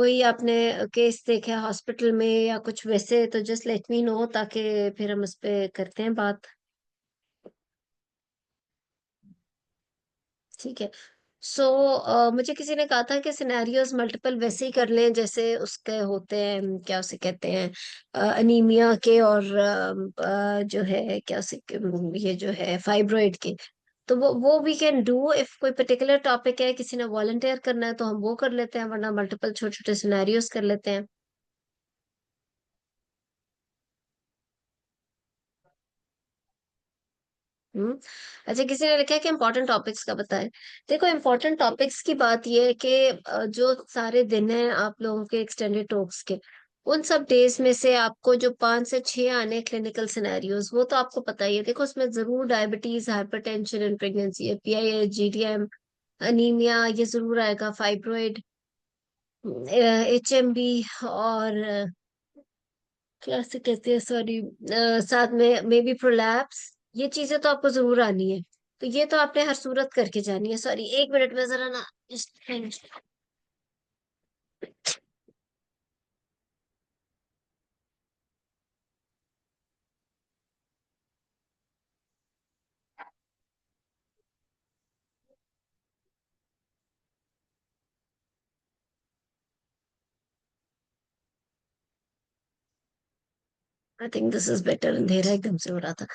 कोई आपने केस देखा है हॉस्पिटल में या कुछ वैसे, तो जस्ट लेट मी नो, ताकि फिर हम उस पे करते हैं बात। ठीक है। सो मुझे किसी ने कहा था कि सिनेरियोज मल्टीपल वैसे ही कर लें जैसे उसके होते हैं, क्या उसे कहते हैं, अनीमिया के, और जो है क्या उसे, ये जो है फाइब्रॉइड के। तो वो वी कैन डू इफ कोई पर्टिकुलर टॉपिक है, किसी ने वॉलंटियर करना है तो हम वो कर लेते हैं, वरना मल्टीपल छोटे छोटे सिनेरियोज कर लेते हैं। हम्म। अच्छा, किसी ने लिखा है कि इम्पोर्टेंट टॉपिक्स का बताएं। देखो, इम्पोर्टेंट टॉपिक्स की बात ये है कि जो सारे दिन हैं आप लोगों के एक्सटेंडेड टॉक्स के, उन सब डेज में से आपको जो 5 से 6 आने क्लिनिकल सिनेरियोज, वो तो आपको पता ही है। देखो, उसमें जरूर diabetes, hypertension in pregnancy, PIH, GDM, anaemia, ये जरूर आएगा, फाइब्रॉइड, एचएमबी, और क्या से कहते हैं, सॉरी, साथ में मे बी प्रोलैप्स। ये चीजें तो आपको जरूर आनी है। तो ये तो आपने हर सूरत करके जानी है। सॉरी, 1 मिनट में जरा ना। I think this is better. अंधेरा एकदम से हो रहा था।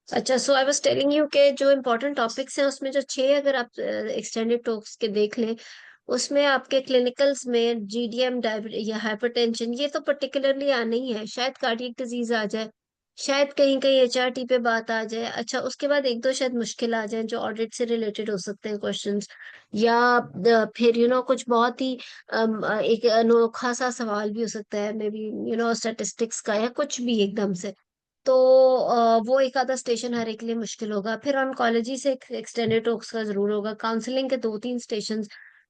अच्छा, सो आई वाज टेलिंग यू के जो इम्पोर्टेंट टॉपिक्स हैं उसमें जो 6 अगर आप एक्सटेंडेड टॉक्स के देख लें, उसमें आपके क्लिनिकल्स में जीडीएम, डायबिटीज या हाइपरटेंशन, ये तो पर्टिकुलरली आना ही है। शायद कार्डियक डिजीज आ जाए, शायद कहीं कहीं एचआरटी पे बात आ जाए। अच्छा, उसके बाद एक दो शायद मुश्किल आ जाए जो ऑडिट से रिलेटेड हो सकते हैं क्वेश्चंस, या फिर कुछ बहुत ही एक अनोखा सा सवाल भी हो सकता है, मे बी स्टैटिस्टिक्स का या कुछ भी एकदम से। तो वो एक आधा स्टेशन हर एक के लिए मुश्किल होगा। फिर ऑन्कोलॉजी से एक्सटेंडेड टॉक्स का जरूर होगा, काउंसलिंग के 2-3 स्टेशन।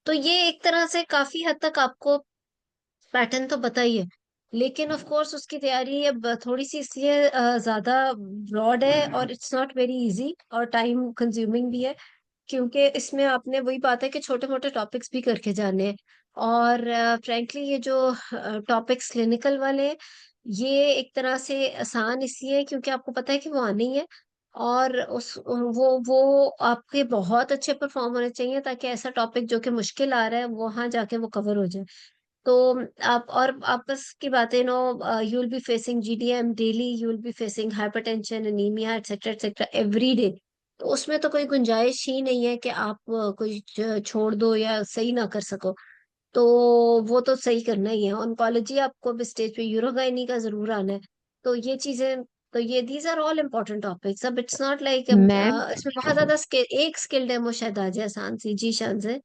तो ये एक तरह से काफी हद तक आपको पैटर्न तो पता ही है। लेकिन ऑफ कोर्स उसकी तैयारी अब थोड़ी सी इसलिए ज्यादा ब्रॉड है, और इट्स नॉट वेरी इजी, और टाइम कंज्यूमिंग भी है, क्योंकि इसमें आपने वही बात है कि छोटे मोटे टॉपिक्स भी करके जाने हैं। और फ्रैंकली ये जो टॉपिक्स क्लिनिकल वाले हैं, ये एक तरह से आसान इसलिए है क्योंकि आपको पता है कि वो आने ही है। और उस वो आपके बहुत अच्छे परफॉर्म होने चाहिए, ताकि ऐसा टॉपिक जो कि मुश्किल आ रहा है वहां जाके वो कवर हो जाए। तो आप और आपस की बातें, you will be facing GDM daily, you will be facing hypertension, anaemia, etcetera etcetera every day. तो उसमें तो कोई गुंजाइश ही नहीं है कि आप कोई छोड़ दो या सही ना कर सको। तो वो तो सही करना ही है। ऑन्कोलॉजी आपको अब स्टेज पे यूरोगाइनी का जरूर आना है। तो ये चीजें, तो ये these are all important topics. अब इट्स नॉट लाइक मैम इसमें बहुत ज्यादा स्किल, एक स्किल डेमो शायद आ जाए आसान सी। जी शान से।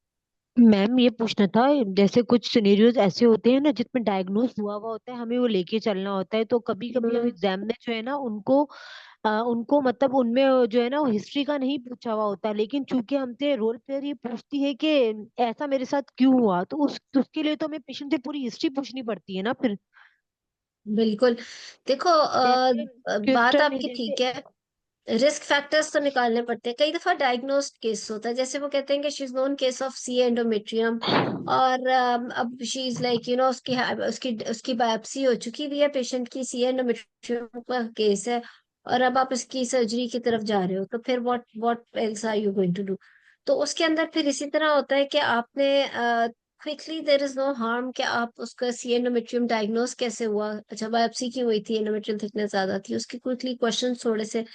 मैम ये पूछना था, जैसे कुछ सिनेरियोज ऐसे होते हैं ना जिसमें डायग्नोस हुआ हुआ होता है, हमें वो लेके चलना होता है, तो कभी कभी हम हम्म। एग्जाम में जो है ना उनको मतलब उनमें जो है ना वो हिस्ट्री का नहीं पूछा हुआ होता, लेकिन चूंकि हमसे रोल प्लेयर ये पूछती है कि ऐसा मेरे साथ क्यों हुआ, तो उसके लिए तो हमें पेशेंट से पूरी हिस्ट्री पूछनी पड़ती है ना फिर। बिल्कुल। देखो, जैसे बात क्वेश्चन है आपकी जैसे। ठीक है। रिस्क फैक्टर्स तो निकालने पड़ते हैं। कई दफा डायग्नोस्ड केस होता है, जैसे वो कहते हैं कि she is known case of C endometrium, और अब शी इज लाइक उसकी उसकी उसकी बायोप्सी हो चुकी भी है पेशेंट की, सी एंडोमेट्रियम का केस है, और अब आप इसकी सर्जरी की तरफ जा रहे हो, तो फिर what else are you going to do. तो उसके अंदर फिर इसी तरह होता है कि आपने quickly, there is no harm कि आप उसका सी एंडोमेट्रियम डायग्नोस कैसे हुआ, अच्छा बायोप्सी की हुई थी, एंडोमेट्रियल थिकनेस ज्यादा थी, उसके क्विकली क्वेश्चन थोड़े से,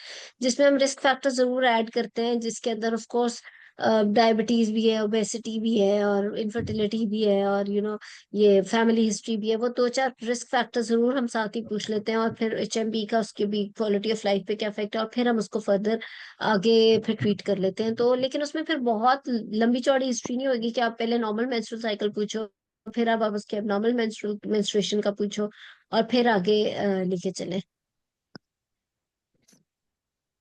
जिसमें हम रिस्क फैक्टर जरूर ऐड करते हैं, जिसके अंदर ऑफ कोर्स डायबिटीज भी है, ओबेसिटी भी है, और इनफर्टिलिटी भी है, और ये फैमिली हिस्ट्री भी है। वो 2-4 रिस्क फैक्टर जरूर हम साथ ही पूछ लेते हैं, और फिर एचएमबी का, उसके भी क्वालिटी ऑफ लाइफ पे क्या इफेक्ट है, और फिर हम उसको फर्दर आगे फिर ट्रीट कर लेते हैं। तो लेकिन उसमें फिर बहुत लंबी चौड़ी हिस्ट्री नहीं होगी कि आप पहले नॉर्मल मेंस्ट्रुअल साइकिल पूछो, फिर आप उसके नॉर्मल मेंस्ट्रुएशन का पूछो, और फिर आगे लेके चले।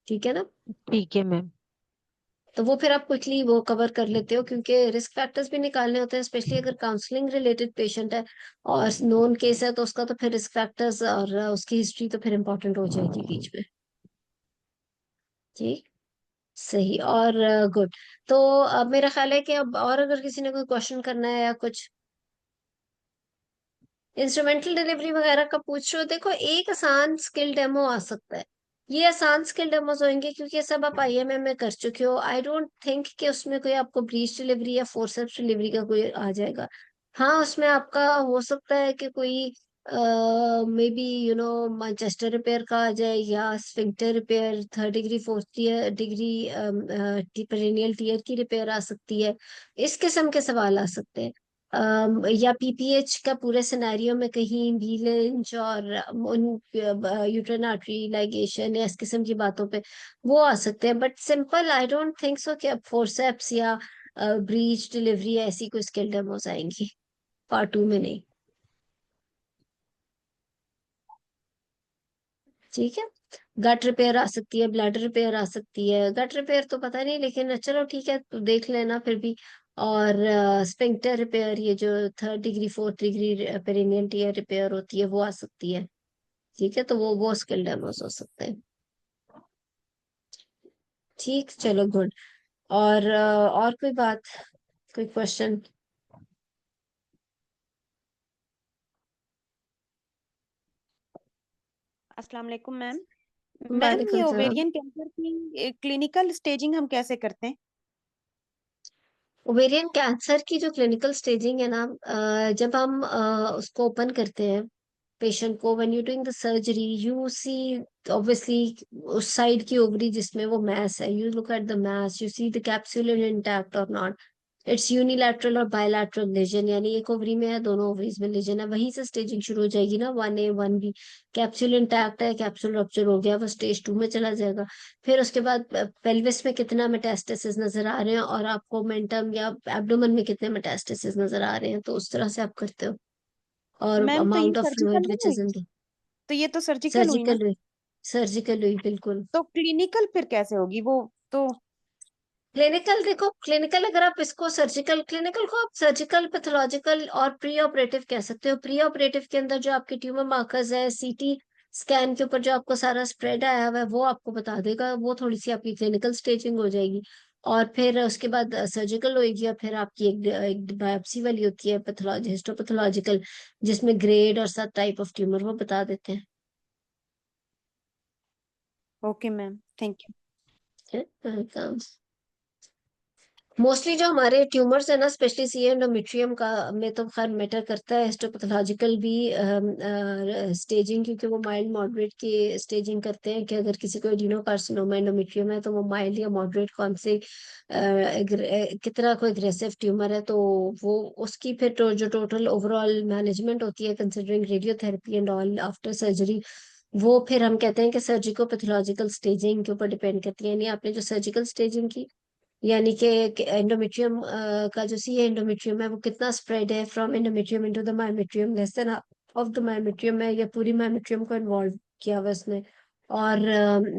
ठीक है ना। ठीक है मैम। तो वो फिर आप क्विकली वो कवर कर लेते हो, क्योंकि रिस्क फैक्टर्स भी निकालने होते हैं, स्पेशली अगर काउंसलिंग रिलेटेड पेशेंट है और नोन केस है, तो उसका तो फिर रिस्क फैक्टर्स और उसकी हिस्ट्री तो फिर इम्पोर्टेंट हो जाएगी बीच में। जी। सही और गुड। तो अब मेरा ख्याल है कि अब और अगर किसी ने कोई क्वेश्चन करना है या कुछ। इंस्ट्रूमेंटल डिलीवरी वगैरह का पूछ रहे हो, देखो एक आसान स्किल डेमो आ सकता है। ये आसान स्किल डेमोज होंगे क्योंकि ये सब आप आईएमएम में कर चुके हो। आई डोंट थिंक कि उसमें कोई आपको ब्रीच डिलीवरी या फोर्सेप्स डिलीवरी का कोई आ जाएगा। हाँ, उसमें आपका हो सकता है कि कोई मे बी मैनचेस्टर रिपेयर का आ जाए, या sphincter repair, third degree, fourth degree perennial tier की रिपेयर आ सकती है। इस किस्म के सवाल आ सकते हैं। या पीपीएच का पूरे सिनेरियो में कहीं वीलेंस और उन यूट्राइन आर्टरी लाइगेशन या इस किस्म की बातों पे वो आ सकते हैं। But simple I don't think so कि अब फोर्सेप्स या ब्रीच डिलीवरी ऐसी कोई स्किल डेमोस आएंगी पार्ट 2 में, नहीं। ठीक है। गट रिपेयर आ सकती है, ब्लड रिपेयर आ सकती है। गट रिपेयर तो पता नहीं, लेकिन चलो ठीक है, तो देख लेना फिर भी। और स्पिंक्टर रिपेयर, ये जो third degree fourth degree perennial tier repair होती है, वो आ सकती है। ठीक है, तो वो स्किल डेमोस हो सकते हैं। ठीक, चलो गुड। और कोई बात, कोई क्वेश्चन? अस्सलाम वालेकुम मैम। मैम, वालेकुम ये सलाम। ओवेरियन कैंसर की क्लिनिकल स्टेजिंग हम कैसे करते हैं? ओवेरियन कैंसर की जो क्लिनिकल स्टेजिंग है ना, जब हम उसको ओपन करते हैं पेशेंट को, when you doing the surgery, you see obviously उस साइड की ओवरी जिसमें वो मैस है, you look at the mass, you see the capsule intact और नॉट। इट्स यूनिलैटरल और बायलैटरल लेजन, यानी एक ओवरी में है, दोनों ओवरीज में लेजन है, वहीं से स्टेजिंग शुरू हो जाएगी ना, 1A 1B। कैप्सूल इंटैक्ट है, कैप्सूल रप्चर हो गया, वो स्टेज 2 में चला जाएगा। फिर उसके बाद पेल्विस में कितना मेटास्टेसिस नजर आ रहे हैं, और आपको मेंटम या एब्डोमेन में कितने मेटास्टेसिस नजर आ रहे हैं, तो उस तरह से आप करते हो। और मैम, तो ये अमाउंट ऑफ सर्जिकल फ्लूइड नहीं विच हुई? इज इन द तो ये तो सर्जिकल हुई ना? सर्जिकल हुई। सर्जिकल हुई, बिल्कुल। तो क्लिनिकल फिर कैसे होगी वो? तो क्लिनिकल, देखो क्लिनिकल, अगर आप इसको सर्जिकल, क्लिनिकल को आप सर्जिकल, पैथोलॉजिकल और प्री ऑपरेटिव कह सकते हो। प्री ऑपरेटिव के अंदर जो आपके ट्यूमर मार्कर्स है, सीटी स्कैन के ऊपर जो आपको सारा स्प्रेड आया हुआ है, वो आपको बता देगा, वो थोड़ी सी आपकी क्लिनिकल स्टेजिंग हो जाएगी। और फिर उसके बाद सर्जिकल होगी, और फिर आपकी एक बायोप्सी वाली होती है, पैथोलॉजी हिस्टोपैथोलॉजिकल, जिसमें ग्रेड और सब टाइप ऑफ ट्यूमर वो बता देते हैं। Okay ma'am, thank you. Welcome. Mostly जो हमारे ट्यूमर्स है ना, स्पेशली सी एंडोमेट्रियम का में तो खैर मैटर करता है हिस्टोपैथोलॉजिकल भी स्टेजिंग, क्योंकि वो माइल्ड मॉडरेट की स्टेजिंग करते हैं कि अगर किसी को एडिनोकार्सिनोमा एंडोमेट्रियम है, तो वो माइल्ड या मॉडरेट कौन से कितना कोई एग्रेसिव ट्यूमर है, तो वो उसकी फिर जो टोटल ओवरऑल मैनेजमेंट होती है, considering radiotherapy and all after surgery, वो फिर हम कहते हैं कि सर्जिको पैथोलॉजिकल स्टेजिंग के ऊपर डिपेंड करती है। यानी आपने जो सर्जिकल स्टेजिंग की, यानी कि एंडोमेट्रियम का जो सी एंडोमेट्रियम है, वो कितना स्प्रेड है from endometrium into the myometrium, less than of the myometrium है, या पूरी मायोमेट्रियम को इन्वॉल्व किया हुआ इसने, और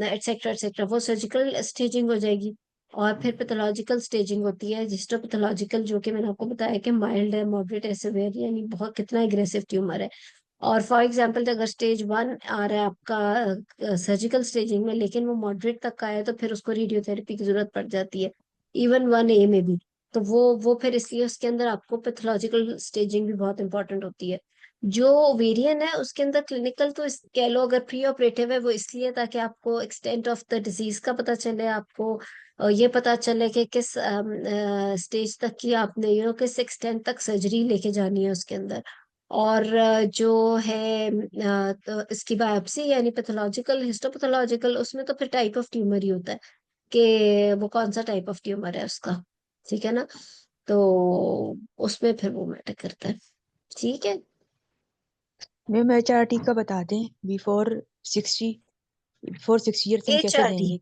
एटसेट्रा एटसेट्रा, वो सर्जिकल स्टेजिंग हो जाएगी। और फिर पैथोलॉजिकल स्टेजिंग होती है, हिस्टोपैथोलॉजिकल, जो कि मैंने आपको बताया कि माइल्ड है, मॉडरेट है, सिवियर, यानी बहुत कितना एग्रेसिव ट्यूमर है। और फॉर एग्जाम्पल अगर स्टेज 1 आ रहा है आपका सर्जिकल स्टेजिंग में, लेकिन वो मॉडरेट तक का है, तो फिर उसको रेडियोथेरेपी की जरूरत पड़ जाती है, इवन 1A में भी। तो वो फिर इसलिए उसके अंदर आपको पैथोलॉजिकल स्टेजिंग भी बहुत इंपॉर्टेंट होती है। जो ओवेरियन है उसके अंदर क्लिनिकल तो कह लो, अगर प्री ऑपरेटिव है, वो इसलिए ताकि आपको एक्सटेंट ऑफ द डिजीज का पता चले, आपको ये पता चले कि किस स्टेज तक की आपने किस एक्सटेंट तक सर्जरी लेके जानी है उसके अंदर। और जो है तो इसकी बायोप्सी, यानी पैथोलॉजिकल हिस्टोपैथोलॉजिकल, उसमें तो फिर टाइप ऑफ ट्यूमर ही होता है कि वो कौन सा टाइप ऑफ ट्यूमर है उसका। ठीक है ना? तो उसमें फिर वो मैटर करता है। ठीक है। मैम HRT का बता दें। बिफोर 60, बिफोर 6 ईयर्स हम एच कैसे आर टी देंगे?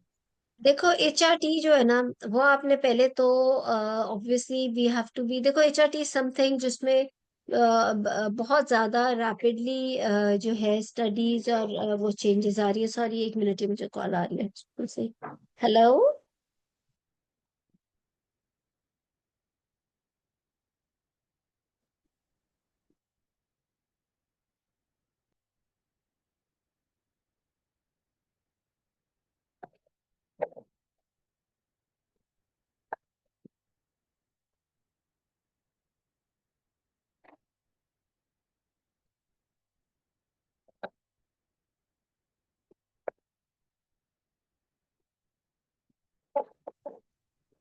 देखो, एचआरटी जो है ना, वो आपने पहले तो obviously we have to be, देखो एचआरटी समथिंग जिसमें बहुत ज्यादा रैपिडली जो है स्टडीज और वो चेंजेस आ रही है। सॉरी, 1 मिनट, ये मुझे कॉल आ रही है स्कूल से। हेलो।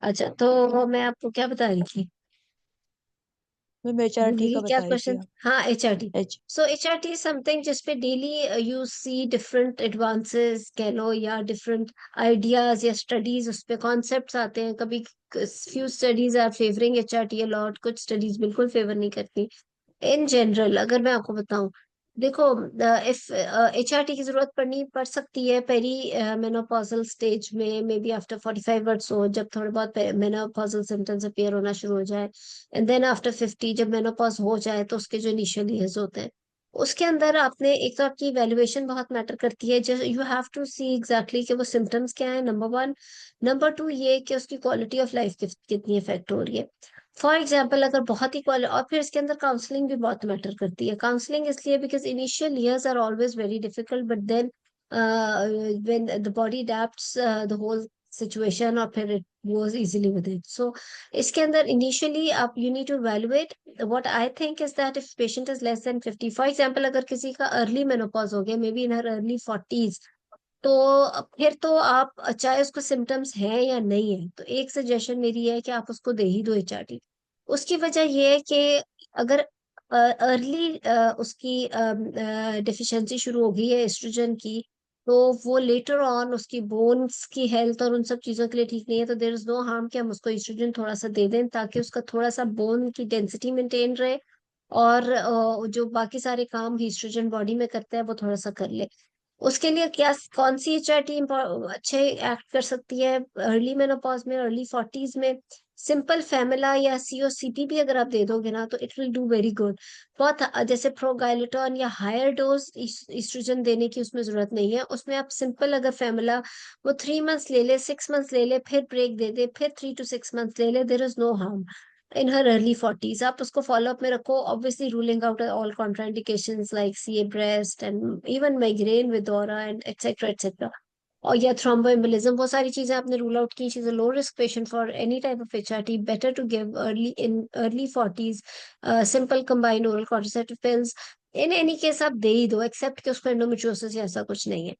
अच्छा, तो मैं आपको क्या बता रही थी, मैम HRT मेरी का क्या बता रही थी क्वेश्चन, आप। हाँ HRT। H so HRT is something जिसपे daily you see different advances कह लो, या डिफरेंट आइडियाज या स्टडीज, उस पे कॉन्सेप्ट्स आते हैं। कभी few studies are favouring HRT a lot, कुछ स्टडीज बिल्कुल फेवर नहीं करती। इन जनरल अगर मैं आपको बताऊं, देखो, इफ HRT की जरूरत पड़ सकती है पेरी मेनोपॉजल स्टेज में, मे बी आफ्टर 45 ईयर्स हो, जब थोड़े बहुत मेनोपॉजल सिम्टम्स अपीयर होना शुरू हो जाए। एंड देन आफ्टर 50, जब मेनोपॉज हो जाए, तो उसके जो इनिशियल ईयर्स होते हैं, उसके अंदर आपने एक तो आपकी इवेल्युएशन बहुत मैटर करती है। Just you have to see exactly कि वो सिम्टम्स क्या है, नंबर वन। नंबर टू ये कि उसकी क्वालिटी ऑफ लाइफ कितनी इफेक्ट हो रही है। फॉर एग्जाम्पल, अगर बहुत ही क्वालिटी, और फिर इसके अंदर काउंसलिंग भी बहुत मैटर करती है। काउंसलिंग इसलिए because initial years are always very difficult, but then when the body अडेप्ट्स the whole situation, और फिर it goes easily with it. सो इसके अंदर इनिशियली आप you need to evaluate. what I think is that if patient is less than 50, for example, अगर किसी का early menopause हो गया, may be in her early 40s, तो फिर तो आप चाहे उसको सिम्टम्स है या नहीं है, तो एक सजेशन मेरी है कि आप उसको दे ही दो HRT। उसकी वजह ये है कि अगर अर्ली उसकी डिफिशियंसी शुरू हो गई है एस्ट्रोजन की, तो वो लेटर ऑन उसकी बोन्स की हेल्थ और उन सब चीजों के लिए ठीक नहीं है। तो देर इज नो हार्म कि हम उसको एस्ट्रोजन थोड़ा सा दे दें, ताकि उसका थोड़ा सा बोन की डेंसिटी मेंटेन रहे, और जो बाकी सारे काम एस्ट्रोजन बॉडी में करता है वो थोड़ा सा कर ले। उसके लिए क्या, कौन सी HRT अच्छे एक्ट कर सकती है अर्ली मेनोपॉज में, अर्ली 40s में? सिंपल फैमिला या COCP भी अगर आप दे दोगे ना, तो it will do very good. बहुत जैसे प्रोगाइलिटॉन या हायर डोज ईस्ट्रोजन देने की उसमें जरूरत नहीं है। उसमें आप सिंपल अगर फैमिला वो 3 मंथ्स ले ले, 6 मंथ्स ले ले, फिर ब्रेक दे दे, फिर 3 to 6 मंथ्स ले ले, there is no harm in her early 40s। आप उसको फॉलोअप में रखो, obviously ruling out all contraindications like CA breast and even migraine with aura and et cetera et cetera, और या थ्रोम्बोएम्बोलिज्म, वो सारी चीजें आपने रूल आउट की। She's a low risk patient for any type of HRT, better to give early 40s simple combined oral contraceptive pills. In any case आप दे ही दो, एक्सेप्ट कि उसको एंडोमेट्रियोसिस या ऐसा कुछ नहीं है।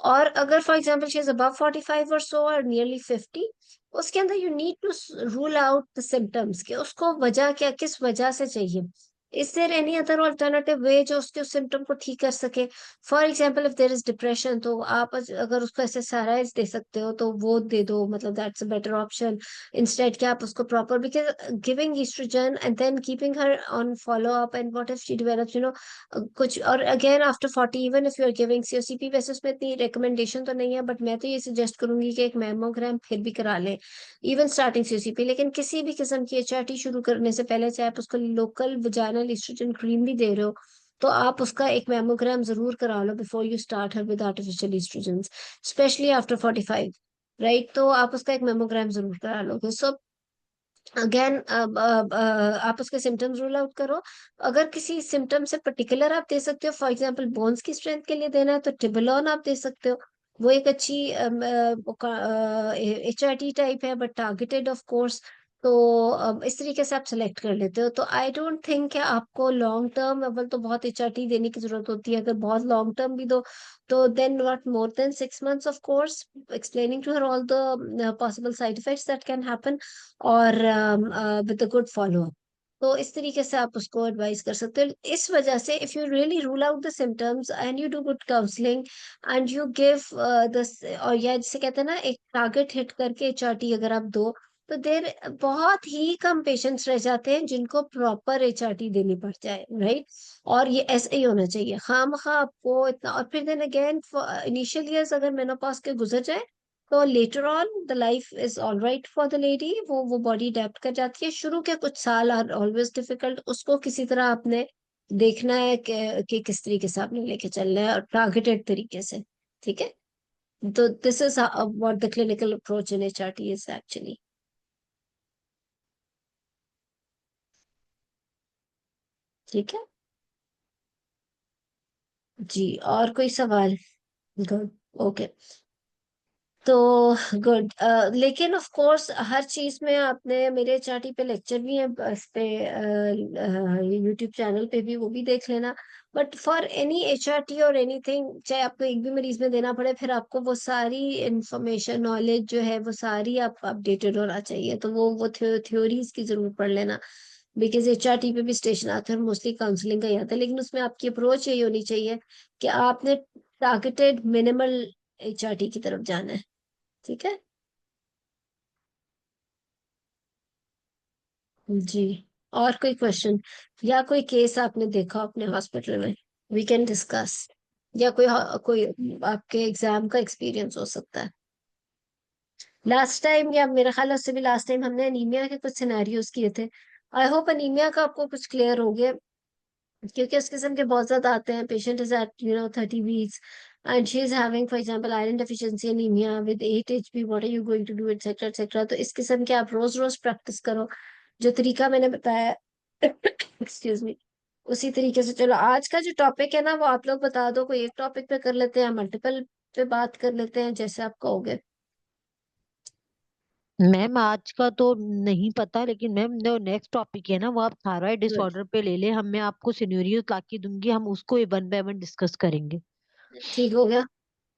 और अगर for example she is above 45 और सो, और नियरली 50, उसके अंदर you need to rule out the symptoms, कि उसको वजह क्या, किस वजह से चाहिए। Is there any other alternative way जो उसके उस सिम्टम को ठीक कर सके? For example, if there is depression, तो आप अगर उसको SSRIs दे सकते हो तो वो दे दो, मतलब that's a better option. Instead कि आप उसको proper, because giving oestrogen and then keeping her on follow up, and what if she develops कुछ, और again after 40, even if you are giving COCP, वैसे उसमें इतनी रिकमेंडेशन तो नहीं है, बट मैं तो ये सजेस्ट करूंगी कि एक मैमोग्राम फिर भी करा लें, इवन स्टार्टिंग COCP। लेकिन किसी भी किस्म की HRT शुरू करने से पहले, चाहे आप उसको लोकल वजाइनल एस्ट्रोजन क्रीम भी दे रहे हो, तो आप उसका एक मैमोग्राम जरूर करा लो before you start her with artificial estrogen, especially after 45, right? तो आप उसका एक मैमोग्राम जरूर करा लो। सो अगेन आप उसके सिम्टम्स रूल आउट करो। अगर किसी सिम्टम से पर्टिकुलर आप दे सकते हो, फॉर एग्जांपल बोन्स की स्ट्रेंथ के लिए देना है, तो टिबुलोन आप दे सकते हो। वो एक अच्छी HRT टाइप है, बट टारगेटेड ऑफ कोर्स। तो इस तरीके से आप सेलेक्ट कर लेते हो। तो आई डोंट थिंक कि आपको लॉन्ग टर्म अव्वल तो बहुत HRT देने की जरूरत होती है। अगर बहुत लॉन्ग टर्म भी दो, तो then not more than 6 months of course, explaining to her all the possible side effects that can happen, और with a good follow up. तो इस तरीके से आप उसको एडवाइस कर सकते हो। इस वजह से if you really rule out the symptoms and you do good counselling and you give the, और या जिसे कहते हैं ना, एक टारगेट हिट करके HRT अगर आप दो, तो देर बहुत ही कम पेशेंट्स रह जाते हैं जिनको प्रॉपर HRT देनी पड़ जाए, राइट? और ये ऐसे ही होना चाहिए, खामखा आपको इतना। और फिर देन अगेन इनिशियल ईयर्स अगर मेनोपॉज के गुजर जाए, तो later on the life is all right for the lady, वो बॉडी अडेप्ट कर जाती है। शुरू के कुछ साल आर ऑलवेज डिफिकल्ट, उसको किसी तरह आपने देखना है कि किस तरीके से आपने लेके चलना है, और टारगेटेड तरीके से, ठीक है? तो this is what the clinical approach in HRT is actually. ठीक है जी, और कोई सवाल? Good, okay. तो गुड। लेकिन ऑफ कोर्स हर चीज में आपने मेरे एचआरटी पे लेक्चर भी है, इस पे यूट्यूब चैनल पे भी, वो भी देख लेना। बट फॉर एनी एचआरटी और एनीथिंग, चाहे आपको एक भी मरीज में देना पड़े, फिर आपको वो सारी इंफॉर्मेशन नॉलेज जो है वो सारी आप अपडेटेड होना चाहिए। तो वो थ्योरीज की जरूर पढ़ लेना, बिकॉज एचआरटी पे भी स्टेशन आता है, मोस्टली काउंसलिंग का ही आता है। लेकिन उसमें आपकी अप्रोच यही होनी चाहिए कि आपने टारगेटेड मिनिमल एचआरटी की तरफ जाना है। ठीक है जी। और कोई क्वेश्चन या कोई केस आपने देखा हो अपने हॉस्पिटल में, वी कैन डिस्कस। या कोई आपके एग्जाम का एक्सपीरियंस हो सकता है। लास्ट टाइम, या मेरा ख्याल है उससे भी लास्ट टाइम, हमने अनीमिया के कुछ सिनेरियोज किए थे। आई होप अनीमिया का आपको कुछ क्लियर हो गया, क्योंकि उस किस्म के बहुत ज्यादा आते हैं। Patient is at 30 weeks and she is having for example iron deficiency anaemia with 8 HP, what are you going to do, et cetera et cetera. तो इस किस्म के आप रोज रोज प्रैक्टिस करो, जो तरीका मैंने बताया एक्सक्यूज मी, उसी तरीके से चलो। आज का जो टॉपिक है ना, वो आप लोग बता दो, कोई एक टॉपिक पे कर लेते हैं, मल्टीपल पे बात कर लेते हैं, जैसे आप कहोगे। मैम आज का तो नहीं पता, लेकिन मैम जो नेक्स्ट टॉपिक है ना, वो आप थायराइड Good. डिसऑर्डर पे ले ले। मैं आपको सिनेरियो ला के दूंगी, हम उसको 1 बाय 1 डिस्कस करेंगे। ठीक हो गया,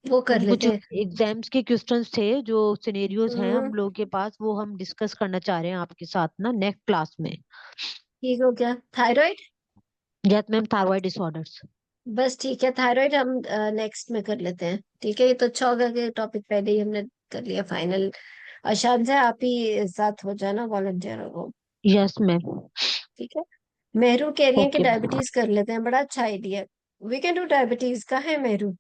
वो कर हम कुछ लेते हैं। एग्जाम्स के क्वेश्चंस थे जो सिनेरियोज हैं हम्म, हम लोगों के पास, वो हम डिस्कस करना चाह रहे हैं आपके साथ ना नेक्स्ट क्लास में। ठीक हो गया। Thyroid, yes ma'am, thyroid disorders. बस ठीक है, थायराइड हम नेक्स्ट में कर लेते हैं। ठीक है, ये तो अच्छा होगा कि टॉपिक पहले ही हमने कर लिया फाइनल। शान से आप ही साथ हो जाना वॉलंटियर हो। Yes ma'am. ठीक है। मेहरू कह रही है कि ओके। डायबिटीज कर लेते हैं, बड़ा अच्छा idea. We can do diabetes का है मेहरू।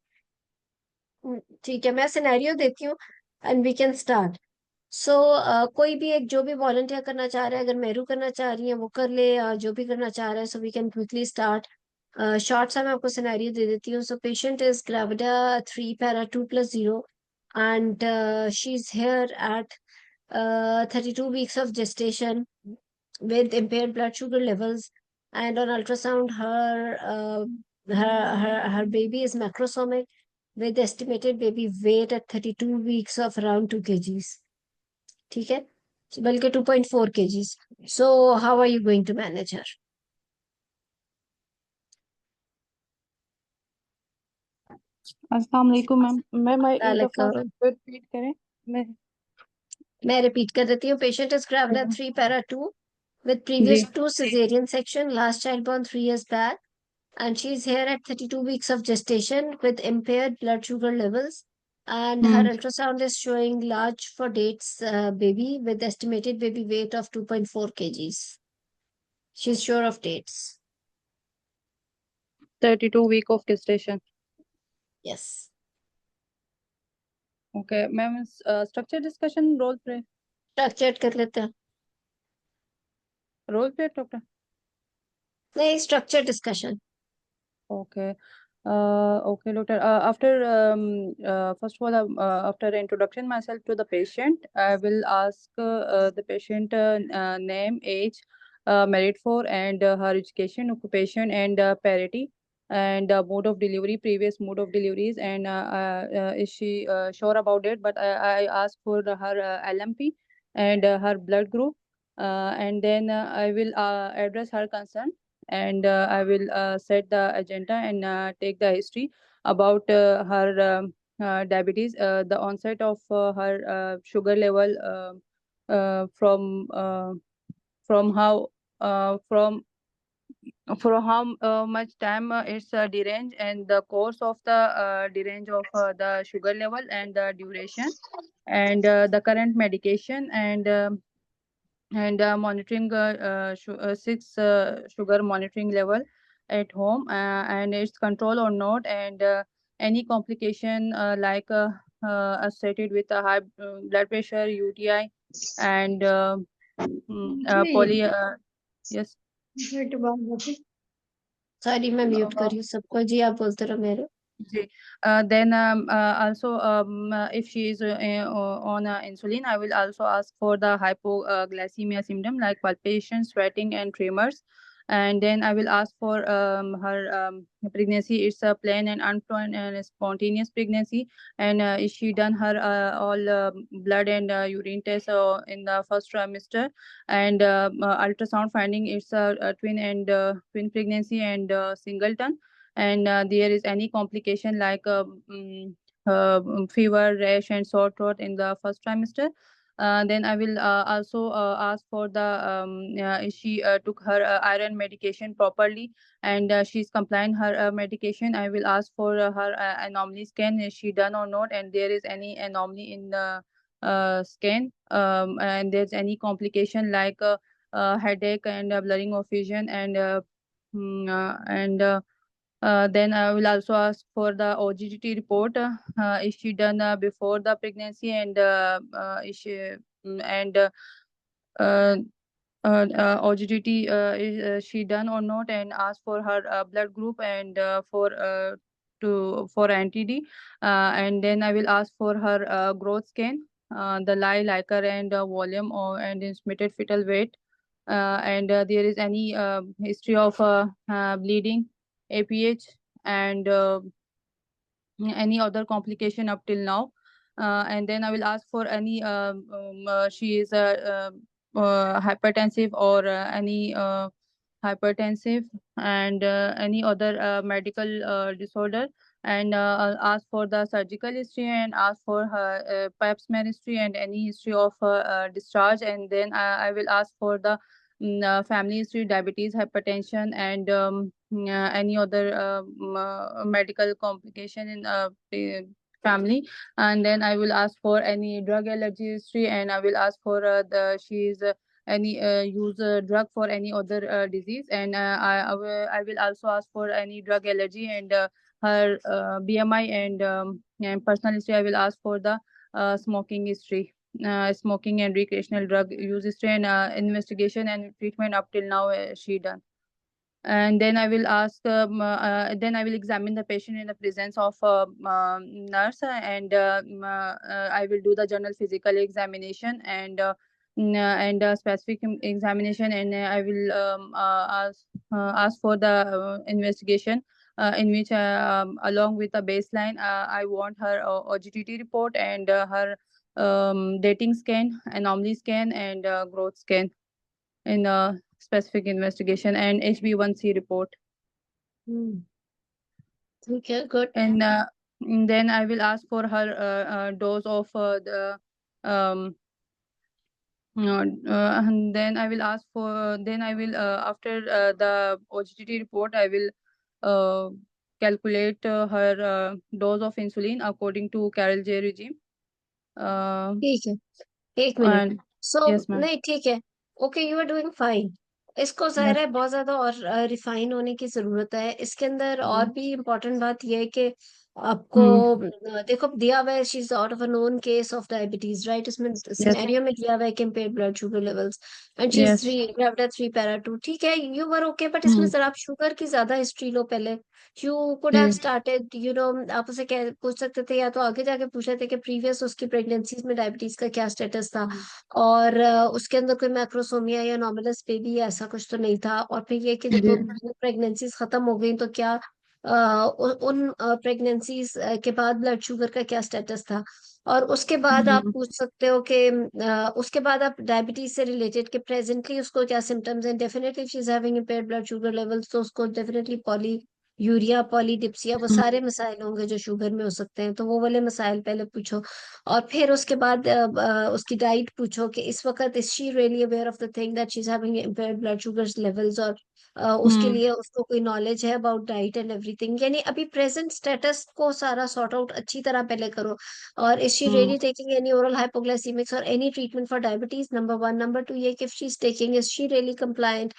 ठीक है, मैं सिनेरियो देती हूँ and we can start. So कोई भी एक, जो भी वॉलंटियर करना चाह रहा है, अगर मेहरू करना चाह रही है वो कर ले, जो भी करना चाह रहा है, so we can quickly start. Short सा मैं आपको सिनेरियो दे देती हूँ। So patient is gravida 3 para 2+0 and she is here at 32 weeks of gestation with impaired blood sugar levels, and on ultrasound her baby is macrosomic with estimated baby weight at 32 weeks of around 2 kgs. ठीक है, बल्कि 2.4 kgs. So how are you going to manage her? अस्सलाम वालेकुम ma'am. Ma'am एक दफा वालेकुम। Repeat करें। मैं मैं रिपीट कर देती हूँ। Patient is gravid 3 para 2 with जी previous 2 cesarean section, last child born 3 years back, and she's here at 32 weeks of gestation with impaired blood sugar levels, and her hmm ultrasound is showing large for dates baby with estimated baby weight of 2.4 kgs. She's sure of dates. 32 week of gestation। Yes. Okay ma'am. Structure discussion role play. Structured कर लेते हैं। Role play doctor. नहीं, structure discussion. Okay okay doctor, after first of all, after introduction myself to the patient, I will ask the patient name, age, married for, and her education, occupation, and parity, and mode of delivery, previous mode of deliveries, and is she sure about it, but I ask for her LMP and her blood group, and then I will address her concern, and I will set the agenda and take the history about her diabetes, the onset of her sugar level, from how for how much time it's derange, and the course of the derange of the sugar level, and the duration, and the current medication, and monitoring 6 sugar monitoring level at home, and its control or not, and any complication associated with a high blood pressure, UTI, and poly yes. Sorry, मैं mute कर uh, रही हूँ सबको। जी, आप बोलते रहो मेरे। जी. Then also, if she is on insulin, I will also ask for the hypoglycemia symptom like palpitation, sweating, and tremors. And then I will ask for her pregnancy. It's a planned and unplanned and spontaneous pregnancy. And is she done her all blood and urine tests in the first trimester? And ultrasound finding it's a twin pregnancy and singleton. And there is any complication like fever, rash, and sore throat in the first trimester. Then I will also ask for the if she took her iron medication properly and she's compliant her medication. I will ask for her anomaly scan. Is she done or not? And there is any anomaly in the scan, and there's any complication like headache and blurring of vision and then I will also ask for the OGTT report. Is she done before the pregnancy and is she and uh, OGTT is she done or not? And ask for her blood group and for NTD. And then I will ask for her growth scan, the lie, Likert, and volume or and estimated fetal weight. And there is any history of bleeding, APH, and any other complication up till now. And then I will ask for any she is hypertensive or any hypertensive and any other medical disorder. And I'll ask for the surgical history and ask for her pap smear history and any history of discharge. And then I will ask for the family history, diabetes, hypertension, and any other medical complication in family. And then I will ask for any drug allergy history, and I will ask for the she's any use drug for any other disease. And I will also ask for any drug allergy and her BMI and personal history. I will ask for the smoking history, smoking and recreational drug use history, and investigation and treatment up till now she done. And then I will ask then I will examine the patient in the presence of nurse, and I will do the general physical examination and specific examination. And I will ask for the investigation in which along with the baseline I want her OGTT report and her dating scan, anomaly scan, and growth scan in a specific investigation, and HB1C report. ठीक है, good. And then I will ask for her dose of the and then I will ask for then I will after the OGTT report I will calculate her dose of insulin according to Carol J regime. ठीक है, एक minute. And so yes, ma'am. नहीं, ठीक है. Okay, you are doing fine. इसको जाहिर Yes. है बहुत ज्यादा और रिफाइन होने की जरूरत है. इसके अंदर और भी इम्पोर्टेंट बात यह है कि आपको देखो दिया हुआ है she is out of a known case of diabetes, right? इसमें सिनेरियो में दिया हुआ है कि impaired blood sugar levels and she is Yes. 3 gravid at 3 para 2. ठीक है, you were okay, but इसमें जरा आप शुगर की ज्यादा हिस्ट्री लो पहले. You could have started, आप उसे पूछ सकते थे, या तो आगे जाके पूछ रहे थे कि प्रीवियस उसकी प्रेगनेंसीज में डायबिटीज का क्या स्टेटस था, और उसके अंदर कोई मैक्रोसोमिया या नॉर्मलस बेबी ऐसा कुछ तो नहीं था. और फिर ये कि जब वो प्रेगनेंसीज खत्म हो गई तो क्या उन प्रेगनेंसीज के बाद ब्लड शुगर का क्या स्टेटस था. और उसके बाद आप पूछ सकते हो कि उसके बाद आप डायबिटीज से रिलेटेड के प्रेजेंटली उसको क्या सिम्टम्स हैं. Definitely she is having impaired blood sugar levels, तो उसको डेफिनेटली पॉली यूरिया, पॉलीडिप्सिया, वो सारे मसाइल होंगे जो शुगर में हो सकते हैं. तो वो वाले मसाइल पहले पूछो. और फिर उसके बाद उसकी डाइट पूछो कि इस वक्त is she really aware of the thing that she is having impaired blood sugar levels, और उसके लिए उसको कोई नॉलेज है अबाउट डाइट एंड एवरीथिंग. यानी अभी प्रेजेंट स्टेटस को सारा सॉर्ट आउट अच्छी तरह पहले करो. और is she really taking any oral hypoglycaemics और any treatment for diabetes, number 1. Number 2, ये कि if she is taking, is she really compliant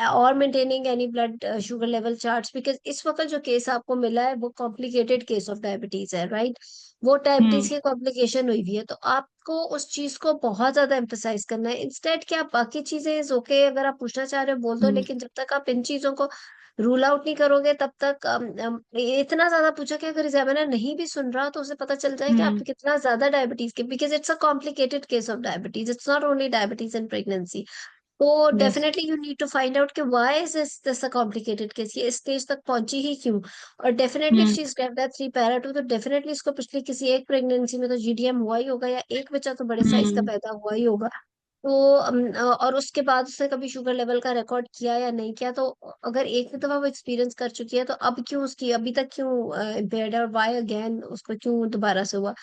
और maintaining any blood sugar level charts. Because इस वक्त जो केस आपको मिला है वो कॉम्प्लिकेटेड केस ऑफ डायबिटीज है, राइट? वो डायबिटीज की कॉम्प्लिकेशन हुई हुई है, तो आपको उस चीज को बहुत ज्यादा एम्फेसाइज करना है. इंस्टेड कि आप बाकी चीजें इज ओके, अगर आप पूछना चाह रहे हो बोल दो, लेकिन जब तक आप इन चीजों को रूल आउट नहीं करोगे तब तक इतना ज्यादा पूछो कि अगर एग्जामिनर नहीं भी सुन रहा तो उसे पता चल जाए कि आपको कितना ज्यादा डायबिटीज के, because it's a complicated case of diabetes. It's not only diabetes and pregnancy. तो Yes. Definitely you need to find out कि why is this a complicated case, ये इस स्टेज तक पहुंची ही क्यों। और definitely if she is gravid 3 para 2, तो डेफिनेटली इसको पिछली किसी एक प्रेगनेंसी में तो जीडीएम हुआ ही होगा, या एक बच्चा तो बड़े साइज का पैदा हुआ ही होगा। तो और उसके बाद उसने कभी शुगर लेवल का रिकॉर्ड किया या नहीं किया, तो अगर एक दफा वो एक्सपीरियंस कर चुकी है, तो अब क्यों उसकी अभी तक क्यों इम्पेयर्ड है, और वाई अगेन उसको क्यों दोबारा से हुआ।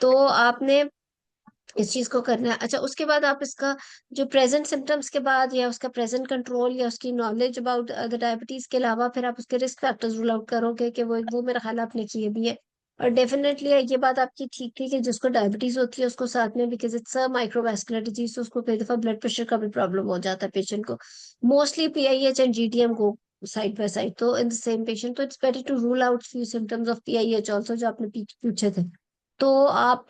तो आपने इस चीज को करना है। अच्छा, उसके बाद आप इसका जो प्रेजेंट सिम्टम्स के बाद, या उसका प्रेजेंट कंट्रोल, या उसकी नॉलेज अबाउट द डायबिटीज के अलावा, फिर आप उसके रिस्क फैक्टर्स रूल आउट करोगे कि वो मेरा ख्याल आपने किए भी है। और डेफिनेटली ये बात आपकी ठीक थी कि जिसको डायबिटीज होती है उसको साथ में, because it's a microvascular disease, तो उसको कई दफा ब्लड प्रेशर का भी प्रॉब्लम हो जाता है पेशेंट को। मोस्टली पीआईएच एंड जीडीएम को साइड बाय साइड, तो इन द सेम पेशेंट, तो it's better to rule out few symptoms of PIH also, जो आपने पूछे थे। तो आप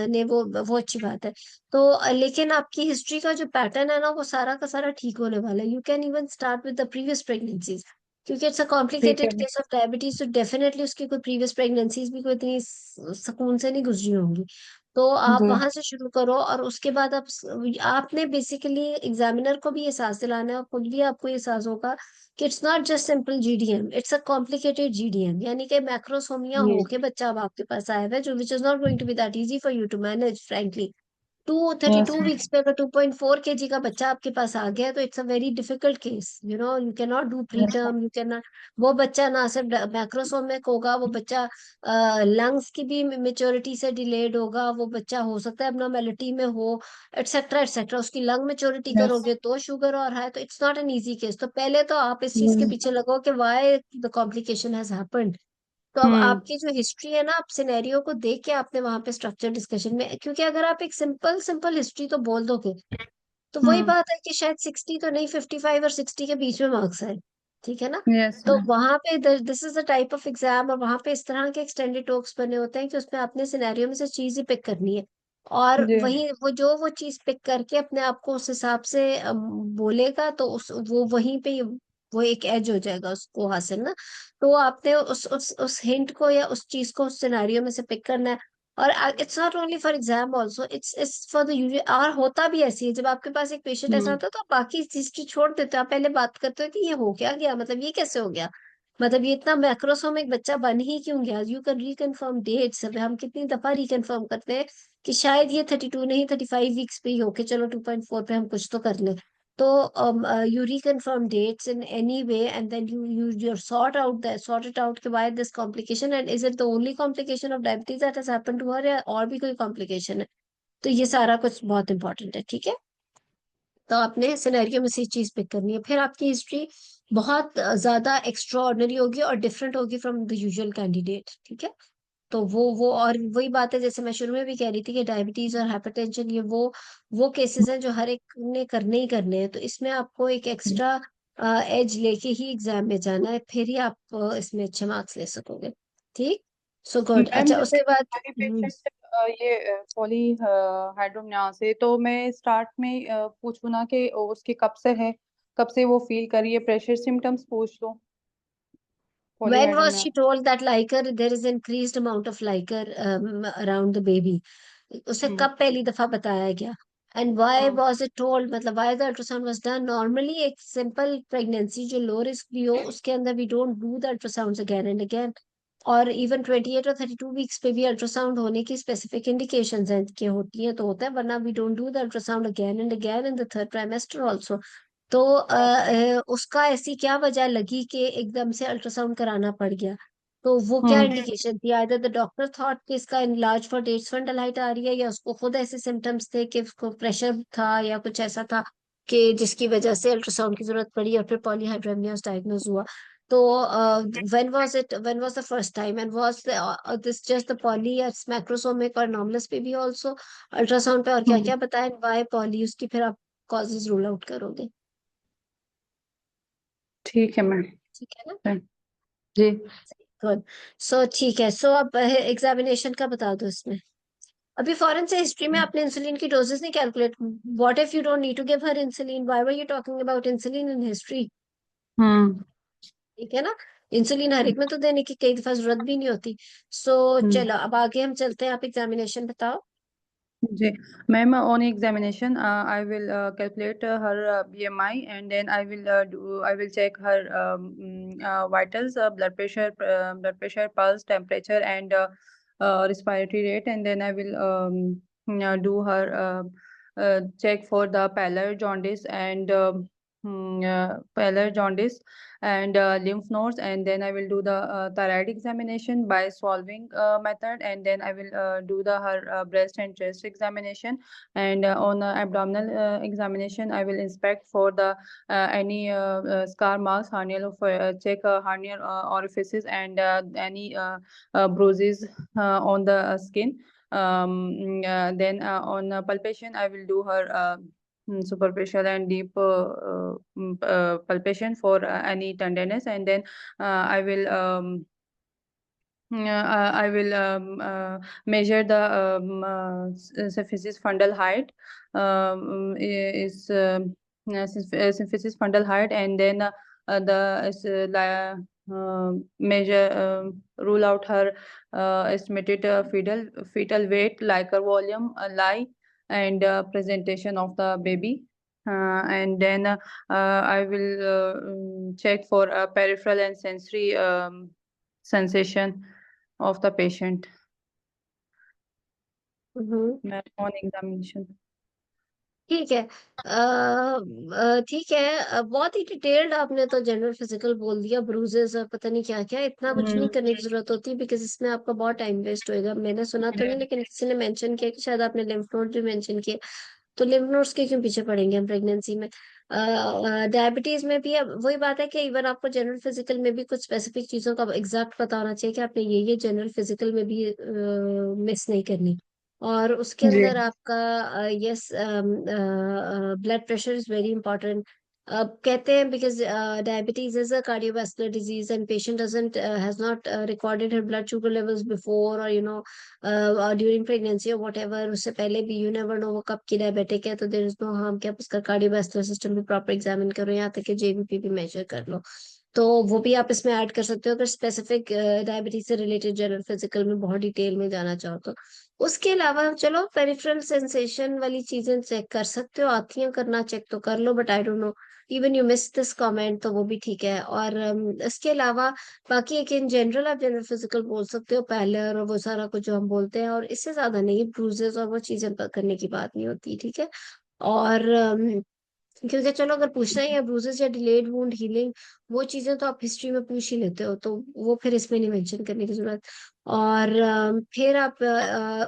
ने वो अच्छी बात है। तो लेकिन आपकी हिस्ट्री का जो पैटर्न है ना, वो सारा का सारा ठीक होने वाला है। You can even start with the previous pregnancies, क्योंकि इट्स अ ठीक है कॉम्प्लिकेटेड केस ऑफ डायबिटीज, तो डेफिनेटली उसकी कोई प्रीवियस प्रेगनेंसीज भी कोई इतनी सुकून से नहीं गुजरी होंगी। तो आप जी। वहां से शुरू करो, और उसके बाद आपने बेसिकली एग्जामिनर को भी एहसास दिलाना है, और खुद भी आपको एहसास होगा कि it's not just simple GDM, it's a complicated GDM, यानी कि मैक्रोसोमिया जी। होके बच्चा अब आपके पास आया हुआ है, जो which is not going to be that easy for you to manage frankly. Yes 32 weeks पे अगर 2.4 kg का बच्चा आपके पास आ गया है, तो it's a very difficult case, you can not do pre yes term, you can not. वो बच्चा ना सिर्फ मैक्रोसोमिक होगा, वो बच्चा लंग्स की भी मेच्योरिटी से डिलेड होगा, वो बच्चा हो सकता है एबनॉर्मेलिटी में हो, एटसेट्रा एटसेट्रा। उसकी लंग मेच्योरिटी यस करोगे तो शुगर और है, तो it's not an easy case. तो पहले तो आप इस चीज के पीछे लगो कि why the complication has happened. तो अब हम्म आपकी जो हिस्ट्री है ना, आप सिनेरियो को देख के आपने वहां पे स्ट्रक्चर डिस्कशन में, क्योंकि अगर आप एक सिंपल सिंपल हिस्ट्री तो बोल दोगे, तो वही हम्म बात है कि शायद 60 तो नहीं, 55 और 60 के बीच में मार्क्स है। ठीक है ना। यस तो वहां पे this is the type of exam, और वहां पे इस तरह के एक्सटेंडेड टॉक्स बने होते हैं कि उसमें आपने सिनेरियो में से चीज ही पिक करनी है, और जी। वही वो चीज पिक करके अपने आप को उस हिसाब से बोलेगा, तो वो वहीं पे वो एक एज हो जाएगा उसको हासिल ना। तो आपने उस हिंट को या उस चीज को उस सिनेरियो में से पिक करना है। और it's not only for exam also, it's for the usual. और होता भी ऐसी है, जब आपके पास एक पेशेंट ऐसा हम्म होता है, तो आप बाकी हिस्ट्री छोड़ देते हो, आप पहले बात करते हो कि ये हो क्या गया, मतलब ये कैसे हो गया, मतलब ये इतना मैक्रोसोमिक बच्चा बन ही क्यों गया। यू कैन रिकन्फर्म डेट्स, हम कितनी दफा रिकन्फर्म करते हैं कि शायद ये 32 नहीं 35 वीक्स पे ही हो, के चलो 2.4 पे हम कुछ तो कर ले। तो you reconfirm dates in any way, and then you sort it out कि why this complication, and is it the only complication of diabetes that has happened to her, या और भी कोई complication है। तो ये सारा कुछ बहुत इंपॉर्टेंट है, ठीक है। तो आपने सिनेरियो में से चीज पिक करनी है, फिर आपकी हिस्ट्री बहुत ज्यादा एक्स्ट्रा ऑर्डिनरी होगी और डिफरेंट होगी फ्रॉम द यूजुअल कैंडिडेट, ठीक है। तो वो और वही बात है, जैसे मैं शुरू में भी कह रही थी कि डायबिटीज और हाइपरटेंशन, ये वो केसेस हैं जो हर एक ने करने ही करने हैं, तो इसमें आपको एक एक्स्ट्रा एज लेके ही एग्जाम में जाना है, फिर ही आप इसमें अच्छे मार्क्स ले सकोगे। ठीक। So good. मैम अच्छा, जैसे उसके बाद हमारी पेशेंट ये पॉली हाइड्रोमनियास है, तो मैं स्टार्ट में पूछूँ ना कि उसके कब से है, कब से वो फील कर रही है, प्रेशर सिम्टम्स पूछ लो poly when was she hydramnios. told that liker, there is increased amount of liker around the baby, उसे हम्म कब पहली दफा बताया गया, and why hmm was it told, मतलब why the ultrasound was done। normally एक simple pregnancy जो low risk भी हो, उसके अंदर we don't do the ultrasounds again and again। और इवन 28 और 32 वीक्स पे भी अल्ट्रासाउंड होने की स्पेसिफिक इंडिकेशंस हैं कि होती है तो होता है, वरना we don't do the ultrasound again and again in the third trimester also. तो उसका ऐसी क्या वजह लगी कि एकदम से अल्ट्रासाउंड कराना पड़ गया। तो वो क्या हम्म इंडिकेशन थी, आइदर द डॉक्टर थॉट कि इसका इनलार्ज फॉर डेट्स फंडलाइट आ रही है, या उसको खुद ऐसे सिम्टम्स थे कि उसको प्रेशर था या कुछ ऐसा था कि जिसकी वजह से अल्ट्रासाउंड की जरूरत पड़ी, और फिर पॉलीहाइड्रोमियास डायग्नोज हुआ। तो when was the first time, and was this just the poly या macrosomic और anomalous पे भी also अल्ट्रासाउंड पे, और क्या हम्म क्या बताया, why poly, उसकी फिर आप कॉजेज रूल आउट करोगे। ठीक है मैम। ठीक है ना। जी। गुड। सो ठीक है, सो अब एग्जामिनेशन का बता दो इसमें। अभी फॉरेन से हिस्ट्री में आपने इंसुलिन की डोजेस नहीं calculate, what if you don't need to give her insulin, why were you talking about insulin in history. हम्म ठीक है ना। इंसुलिन हर एक में तो देने की कई दफा जरूरत भी नहीं होती। सो हम्म चलो अब आगे हम चलते हैं, आप एग्जामिनेशन बताओ। जी ma'am, on examination I will calculate her BMI, and then I will check her vitals, blood pressure, pulse, temperature, and respiratory rate, and then I will do her check for the pallor jaundice and pallor jaundice and lymph nodes, and then I will do the thyroid examination by swallowing method, and then I will do the her breast and chest examination, and on abdominal examination I will inspect for the any scar marks, hernial check hernial orifices, and any bruises on the skin. Then on palpation I will do her superficial and deep palpation for any tenderness, and then I will measure the symphysis fundal height, symphysis fundal height, and then measure rule out her estimated fetal weight, Liker volume, lie, and presentation of the baby. And then I will check for peripheral and sensory sensation of the patient on examination. ठीक है। ठीक है। बहुत ही detailed आपने तो general physical बोल दिया, bruises और पता नहीं क्या क्या, इतना कुछ नहीं करने की जरूरत होती बिकॉज इसमें आपका बहुत टाइम वेस्ट होएगा। मैंने सुना तो नहीं, लेकिन किसी ने मेंशन किया कि शायद आपने लिम्फ नोड भी मेंशन किए, तो लिम्फ नोड्स के क्यों पीछे पड़ेंगे हम प्रेगनेंसी में। डायबिटीज में भी अब वही बात है कि इवन आपको जनरल फिजिकल में भी कुछ स्पेसिफिक चीजों का एग्जैक्ट पता होना चाहिए कि आपने ये जनरल फिजिकल में भी मिस नहीं करनी। और उसके जी अंदर आपका yes blood pressure is very important. अब कहते हैं because diabetes is a cardiovascular disease and patient doesn't has not recorded her blood sugar levels before और ड्यूरिंग प्रेगनेंसी और वट एवर, उससे पहले भी यू नेवर नो वो कब की डायबिटिक है, तो देयर इज नो हार्म कि आप उसका कार्डियोवास्कुलर सिस्टम भी प्रॉपर एग्जामिन करो, यहाँ तक कि जेबीपी भी मेजर कर लो। तो वो भी आप इसमें ऐड कर सकते हो अगर स्पेसिफिक डायबिटीज से रिलेटेड जनरल फिजिकल में बहुत डिटेल में जाना चाहो तो। उसके अलावा चलो पेरिफेरल सेंसेशन वाली चीजें चेक कर सकते हो, आती हैं करना चेक तो कर लो, but I don't know even you miss this comment, तो वो भी ठीक है। और इसके अलावा बाकी एक इन जनरल आप जनरल फिजिकल बोल सकते हो पहले, और वो सारा कुछ जो हम बोलते हैं, और इससे ज्यादा नहीं, ब्रूजेस और वो चीजें करने की बात नहीं होती, ठीक है। और क्योंकि चलो अगर पूछना ही है ब्रूजेस या डिलेड वुंड हीलिंग, वो चीजें तो आप हिस्ट्री में पूछ ही लेते हो, तो वो फिर इसमें नहीं मेंशन करने की जरूरत। और फिर आप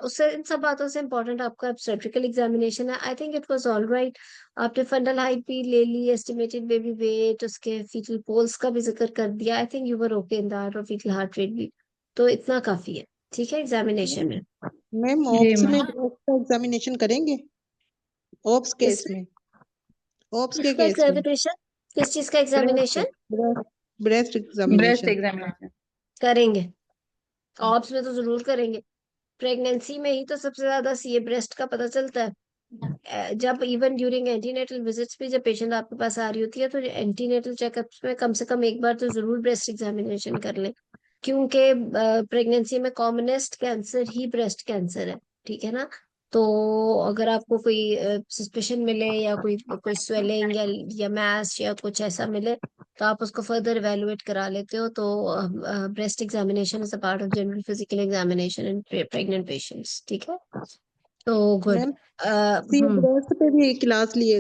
उससे इन सब बातों से इम्पोर्टेंट आपका ऑब्स्टेट्रिकल एग्जामिनेशन है। I think it was all right. आपने फंडल हाइट भी ले ली, एस्टिमेटेड बेबी वेट, उसके फीटल पोल्स का भी जिक्र कर दिया, I think you were okay in that, और फीटल हार्ट रेट भी, तो इतना काफी है, ठीक है एग्जामिनेशन में। मैम जी ओप्स में मैम। ब्रेस्ट का एग्जामिनेशन करेंगे? ओप्स केस में, ओप्स के किसका केस में एग्जामिनेशन, किस चीज का breast examination breast breast examination examination. करेंगे? ऑब्स में तो जरूर करेंगे। प्रेगनेंसी में ही तो सबसे ज्यादा सीए ब्रेस्ट का पता चलता है। जब इवन ड्यूरिंग एंटीनेटल विजिट्स भी जब पेशेंट आपके पास आ रही होती है, तो एंटीनेटल चेकअप्स में कम से कम एक बार तो जरूर ब्रेस्ट एग्जामिनेशन कर लें, क्योंकि प्रेगनेंसी में कॉमनेस्ट कैंसर ही ब्रेस्ट कैंसर है, ठीक है ना। तो अगर आपको कोई सस्पेशन मिले या कोई कोई स्वेलिंग या मैस या कुछ ऐसा मिले, तो आप उसको फर्दर इवेलुएट करा लेते हो। तो breast examination is a part of general physical examination in pregnant patients, ठीक है। तो गुड। मैम सी ब्रेस्ट पे भी एक क्लास लिए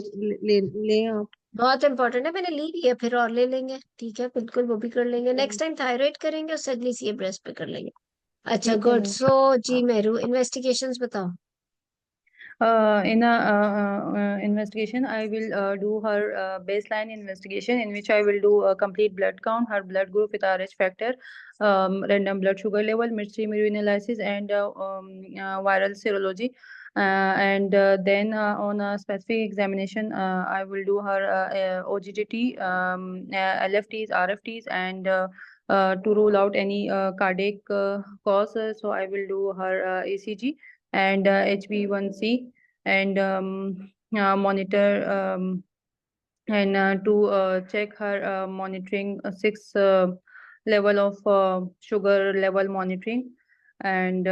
ले आप। बहुत इंपॉर्टेंट है, मैंने ली भी है, फिर और ले लेंगे, ठीक है बिल्कुल, वो भी कर लेंगे। नेक्स्ट टाइम थायराइड करेंगे, उससे अगली सीए ब्रेस्ट पे कर लेंगे। अच्छा ठीक है गुड। मैम। सो जी मेरू, इन्वेस्टिगेशंस बताओ। In a investigation, I will do her baseline investigation, in which I will do a complete blood count, her blood group with Rh factor, random blood sugar level, midstream urinalysis, and viral serology. And then on a specific examination, I will do her OGTT, LFTs, RFTs, and to rule out any cardiac cause. So I will do her ECG and HB1C, and monitor, and to check her monitoring 6 level of sugar level monitoring, and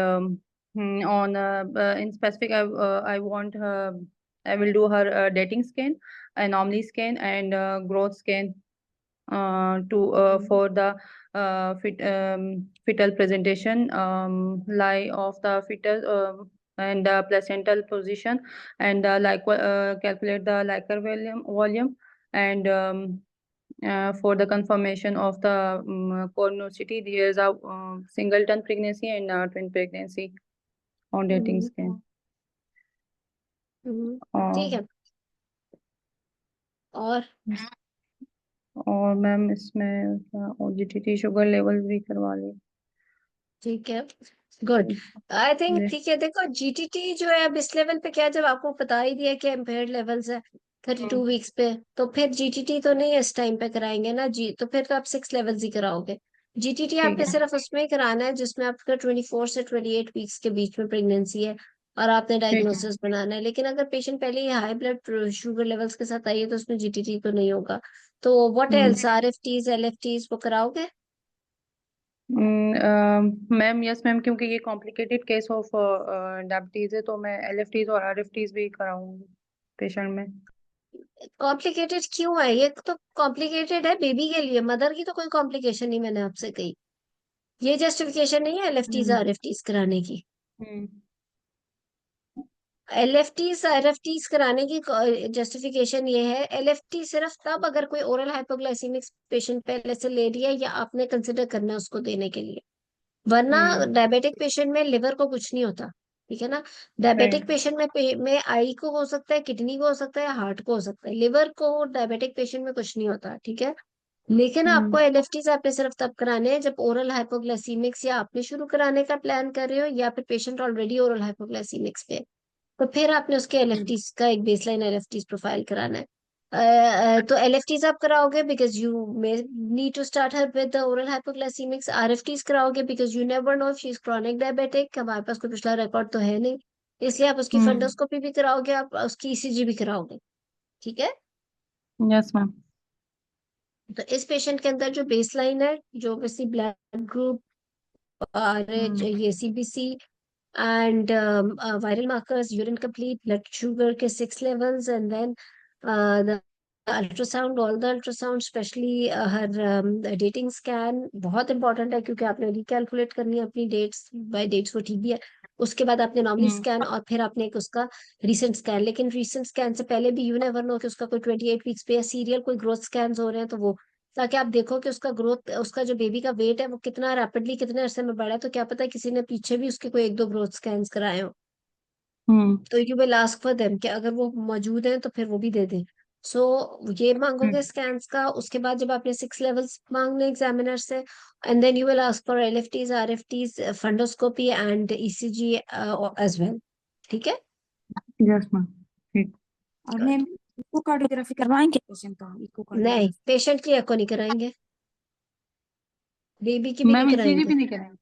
On in specific, I want I will do her dating scan, anomaly scan, and growth scan to for the fetal presentation, lie of the fetus, and the placental position, and calculate the Likert volume, and for the confirmation of the chronicity, there is a singleton pregnancy and twin pregnancy on dating scan. ठीक है। और ma'am इसमें क्या OGTT sugar level भी करवा ली। ठीक है, good. I think ठीक है। देखो जीटीटी जो है अब इस लेवल पे क्या है, जब आपको बता ही दिया कि इम्पेयर्ड लेवल्स है 32 वीक्स पे, तो फिर जीटीटी तो नहीं इस टाइम पे कराएंगे ना जी, तो फिर तो आप 6 लेवल्स ही कराओगे। जीटीटी आपने सिर्फ उसमें ही कराना है जिसमें आपका 24 से 28 वीक्स के बीच में प्रेगनेंसी है और आपने डायग्नोसिस बनाना है। लेकिन अगर पेशेंट पहले ही हाई ब्लड शुगर लेवल्स के साथ आई है तो उसमें जीटीटी तो नहीं होगा। तो व्हाट एल्स, आरएफटीज, एलएफटीज वो कराओगे? मैम यस मैम, क्योंकि ये कॉम्प्लिकेटेड केस ऑफ डायबिटीज है, तो मैं LFTs और RFTs भी कराऊंगी पेशेंट में। कॉम्प्लिकेटेड क्यों है? ये तो कॉम्प्लिकेटेड है बेबी के लिए, मदर की तो कोई कॉम्प्लिकेशन नहीं मैंने आपसे कही। ये जस्टिफिकेशन नहीं है एलएफटीज आरएफटीज कराने की। एलएफटीज आरएफटीज कराने की जस्टिफिकेशन ये है, एलएफटी सिर्फ तब अगर कोई ओरल हाइपोग्लाइसीमिक पेशेंट पहले से ले रही है या आपने कंसिडर करना है उसको देने के लिए, वरना डायबिटिक पेशेंट में लिवर को कुछ नहीं होता, ठीक है ना। डायबिटिक पेशेंट में आई को हो सकता है, किडनी को हो सकता है, हार्ट को हो सकता है, लिवर को डायबिटिक पेशेंट में कुछ नहीं होता, ठीक है। लेकिन आपको एलएफटीज आपने सिर्फ तब कराने हैं जब ओरल हाइपोग्लाइसीमिक्स या आपने शुरू कराने का प्लान कर रहे हो या फिर पेशेंट ऑलरेडी ओरल हाइपोग्लाइसीमिक्स पे, तो फिर आपने उसके एलएफटीज का एक बेसलाइन एलएफटीज प्रोफाइल कराना है। तो एलएफटीज आप कराओगे because you may need to start her with the oral hypoglycaemics. RFTs कराओगे because you never know if she is chronic diabetic, हमारे पास कोई पिछला रिकॉर्ड तो है नहीं, इसलिए आप उसकी फंडोस्कोपी भी कराओगे, आप उसकी ईसीजी भी कराओगे, ठीक है। Yes ma'am. तो इस पेशेंट के अंदर जो बेसलाइन है, जो ऑब्वियसली ब्लड ग्रुप, ये CBC and viral markers, urine complete, blood sugar के 6 levels, and then the ultrasound, all the ultrasound, especially her dating scan बहुत important है क्योंकि आपने रिकैलकुलेट करनी है अपनी डेट्स बाय डेट्स, वो ठीक भी है। उसके बाद आपने नॉर्मली स्कैन और फिर आपने एक उसका रीसेंट स्कैन, लेकिन रीसेंट स्कैन से पहले भी यू नेवर नो कि उसका कोई 28 वीक्स पे या सीरियल कोई ग्रोथ स्कैन हो रहे हैं, तो वो ताकि आप देखो कि उसका ग्रोथ, उसका जो बेबी का वेट है वो कितना रैपिडली कितने अरसे में बढ़ा है, तो क्या पता है किसी ने पीछे भी उसके कोई एक दो ग्रोथ स्कैन्स कराए हो, तो you will ask for them कि अगर वो मौजूद हैं तो फिर वो भी दे दें। सो ये मांगोगे स्कैन्स का। उसके बाद जब आपने 6 लेवल्स मांगने एग्जामिनर से, and then you will ask for LFTs, RFTs, fundoscopy and ECG as well, ठीक है। यस मैम, ठीक। और मैम इकोकार्डियोग्राफी करवाएंगे पेशेंट का? नहीं, इकोकार्डियोग्राफी पेशेंट की एको नहीं कराएंगे, बेबी की भी मैम नहीं ECG भी कराएंगे। नहीं करेंगे?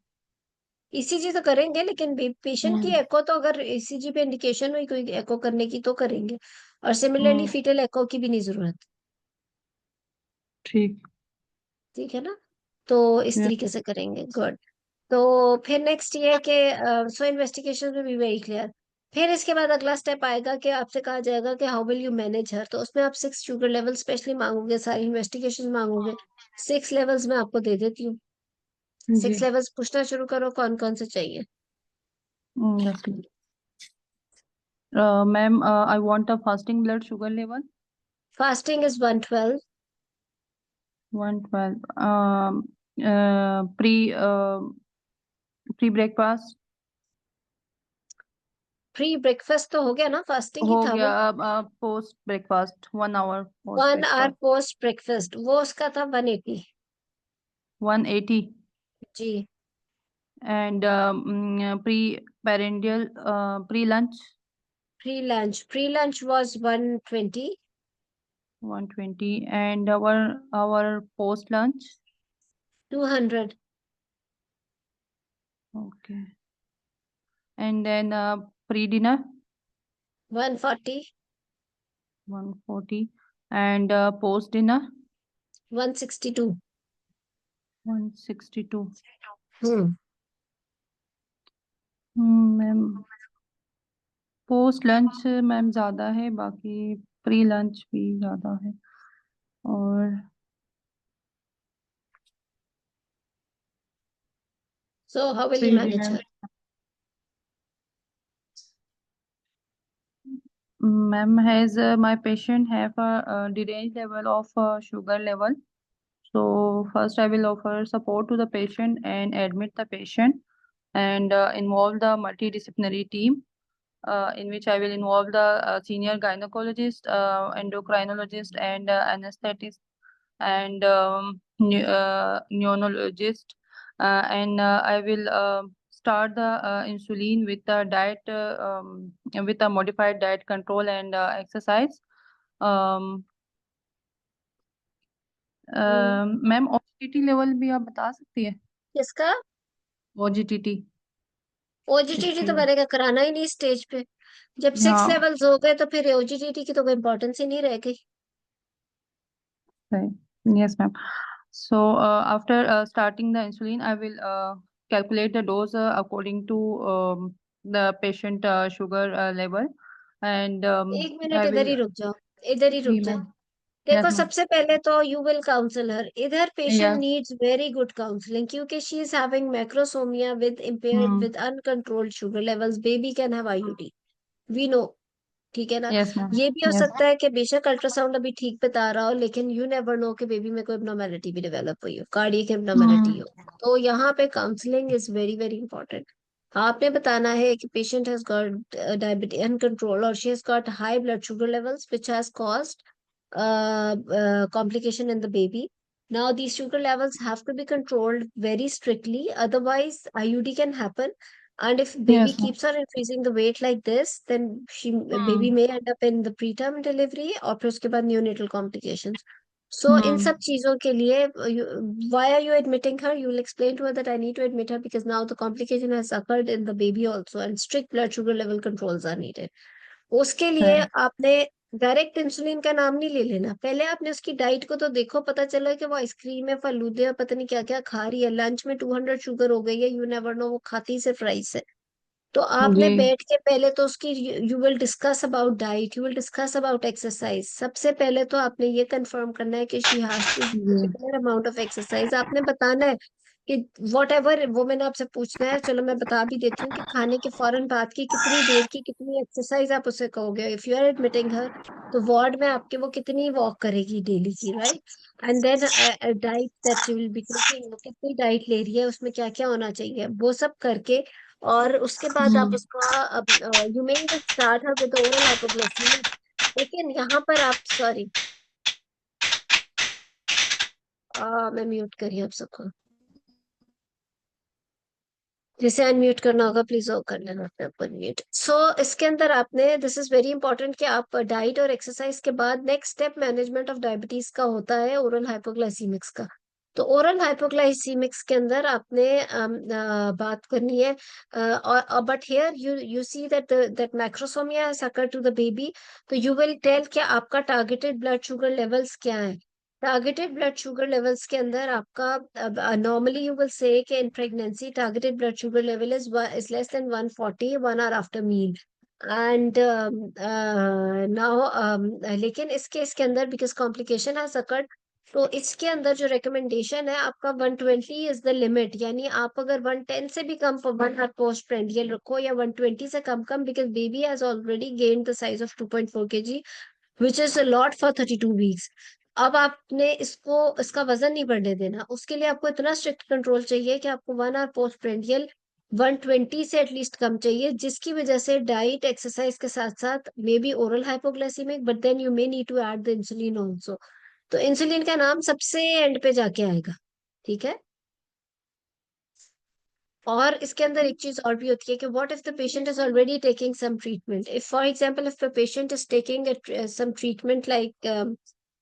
ईसीजी तो करेंगे, लेकिन पेशेंट की एको तो अगर ईसीजी पे इंडिकेशन हुई कोई एको करने की तो करेंगे, और सिमिलरली फीटल एको की भी नहीं जरूरत, ठीक। ठीक है ना। तो इस Yes. तरीके से करेंगे, गुड। तो फिर नेक्स्ट ये है कि सो इन्वेस्टिगेशन में भी वेरी क्लियर। फिर इसके बाद अगला स्टेप आएगा कि आपसे कहा जाएगा कि हाउ विल यू मैनेज हर, तो उसमें आप 6 शुगर लेवल स्पेशली मांगोगे, सारी इन्वेस्टिगेशन मांगोगे। 6 लेवल्स में आपको दे देती हूँ, 6 जी। लेवल्स पूछना शुरू करो कौन कौन से चाहिए। Yes. Ma'am, I want a fasting blood sugar level. Fasting is 112, 112. Pre breakfast pre breakfast तो हो गया ना, फास्टिंग ही हो था गया। वो। अब post breakfast 1 hour post 1 hour breakfast post breakfast वो उसका था 180 180. जी। And pre-parendial pre-lunch pre lunch was 120, 120. And our post lunch. 200, Okay. And then pre-dinner 140, 140. And post dinner 162। 162. Hmm ma'am post lunch ma'am ज़्यादा है, बाकी प्री लंच भी ज़्यादा है। और So how will you pre manage dinner her? ma'am, has my patient have a deranged level of sugar level? So first I will offer support to the patient and admit the patient and involve the multidisciplinary team in which I will involve the senior gynecologist, endocrinologist and anesthetist and neonologist and I will start the insulin with the diet with a modified diet control and exercise. um, ma'am ओजीटीटी level भी आप बता सकती है? किसका? ओजीटीटी ओजीटीटी तो मैंने क्या कराना ही नहीं स्टेज पे। जब 6 हाँ लेवल्स हो गए तो फिर ओजीटीटी की तो कोई इम्पोर्टेंस ही नहीं रह गई। सही, yes ma'am. So after starting the insulin I will calculate the dose according to the patient sugar level and एक मिनट I इधर will ही रुक जाओ, इधर ही रुक जी जाओ। मैम। देखो यस मैम। सबसे पहले तो यू विल काउंसल हर। इधर patient yes. Needs very good counselling क्योंकि she is having macrosomia with impaired hmm. With uncontrolled sugar levels. Baby can have IUD, we know, ठीक है ना। Yes ma'am. ये भी हो यस। सकता है कि बेशक अल्ट्रासाउंड अभी ठीक बता रहा हो, लेकिन यू नेवर नो कि बेबी में कोई एब्नॉर्मेलिटी भी डेवलप हुई हो, कार्डियक एब्नॉर्मेलिटी हो। तो यहाँ पे counselling is very very important. आपने बताना है कि patient has got diabetes uncontrolled और she has got high blood sugar levels which has caused complication in the baby. Now these sugar levels have to be controlled very strictly, otherwise IUD can happen. And if baby yes ma'am. keeps on increasing the weight like this, then baby hmm. may end up in the preterm delivery और फिर उसके बाद neonatal complications. So इन सब चीजों के लिए why are you admitting her? You will explain to her that I need to admit her because now the complication has occurred in the baby also and strict blood sugar level controls are needed. उसके लिए सही। आपने direct insulin का नाम नहीं ले लेना। पहले आपने उसकी डाइट को तो देखो, पता चला कि वो आइसक्रीम है, फलूदे और पता नहीं क्या क्या खा रही है। लंच में 200 शुगर हो गई है, यू नेवर नो वो खाती सिर्फ राइस है। तो आपने जी। बैठ के पहले तो उसकी you will discuss about diet, you will discuss about exercise. सबसे पहले तो आपने ये कंफर्म करना है कि शी हैज टू जी। Regular amount of exercise. आपने बताना है कि वॉट एवर वो मैंने आपसे पूछना है। चलो मैं बता भी देती हूँ कि खाने के फौरन बाद की कितनी देर की कितनी एक्सरसाइज आप उसे कहोगे। इफ यू आर एडमिटिंग हर तो वार्ड में आपके वो कितनी वॉक करेगी डेली की, right. And then diet that she will be taking, वो कितनी डाइट ले रही है, उसमें क्या क्या होना चाहिए, वो सब करके और उसके बाद आप उसका you may start her with oral hypoglycaemia. लेकिन यहाँ पर आप सॉरी मैं म्यूट करिए आप सबको। जिसे अनम्यूट करना होगा प्लीज वो कर लेना अपने ऊपर म्यूट। सो इसके अंदर आपने दिस इज वेरी इंपॉर्टेंट कि आप डाइट और एक्सरसाइज के बाद next step management of diabetes का होता है ओरल हाइपोग्लाइसीमिक्स का। तो ओरल हाइपोग्लाइसीमिक्स के अंदर आपने बात करनी है और but here you see that macrosomia has occurred to the baby. तो यू विल टेल कि आपका टारगेटेड ब्लड शुगर लेवल्स क्या है। टारगेटेड ब्लड शुगर लेवल्स के अंदर आपका नॉर्मली यू विल से कि in pregnancy targeted blood sugar level is less than 140 1 hour after meal and now लेकिन इस केस के अंदर बिकॉज कॉम्प्लिकेशन हैज अकर्ड, तो इसके अंदर जो रिकमेंडेशन है आपका 120 इज द लिमिट। यानी आप अगर 110 से भी कम 1 आवर पोस्ट प्रेंडियल रखो या 120 से come because baby has already gained the size of 2.4 kg which is a lot for 32 weeks. अब आपने इसको इसका वजन नहीं बढ़ने देना, उसके लिए आपको इतना स्ट्रिक्ट कंट्रोल चाहिए कि आपको 1 आवर पोस्ट प्रेंडियल 120 से एटलीस्ट कम चाहिए, जिसकी वजह से डाइट एक्सरसाइज के साथ साथ may be oral hypoglycaemic but then you may need to add the insulin also. तो इंसुलिन का नाम सबसे एंड पे जाके आएगा, ठीक है। और इसके अंदर एक चीज और भी होती है कि what if the patient is already taking some treatment. If for example if the patient is taking some treatment like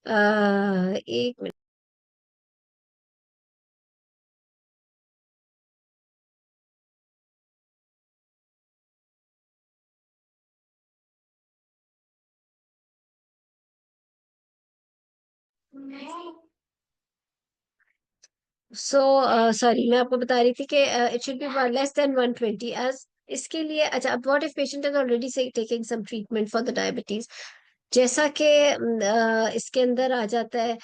एक मिनट। सो सॉरी मैं आपको बता रही थी कि it should be less than 120 as इसके लिए अच्छा, अब what if patient is already taking some treatment for the diabetes, जैसा कि इसके अंदर आ जाता है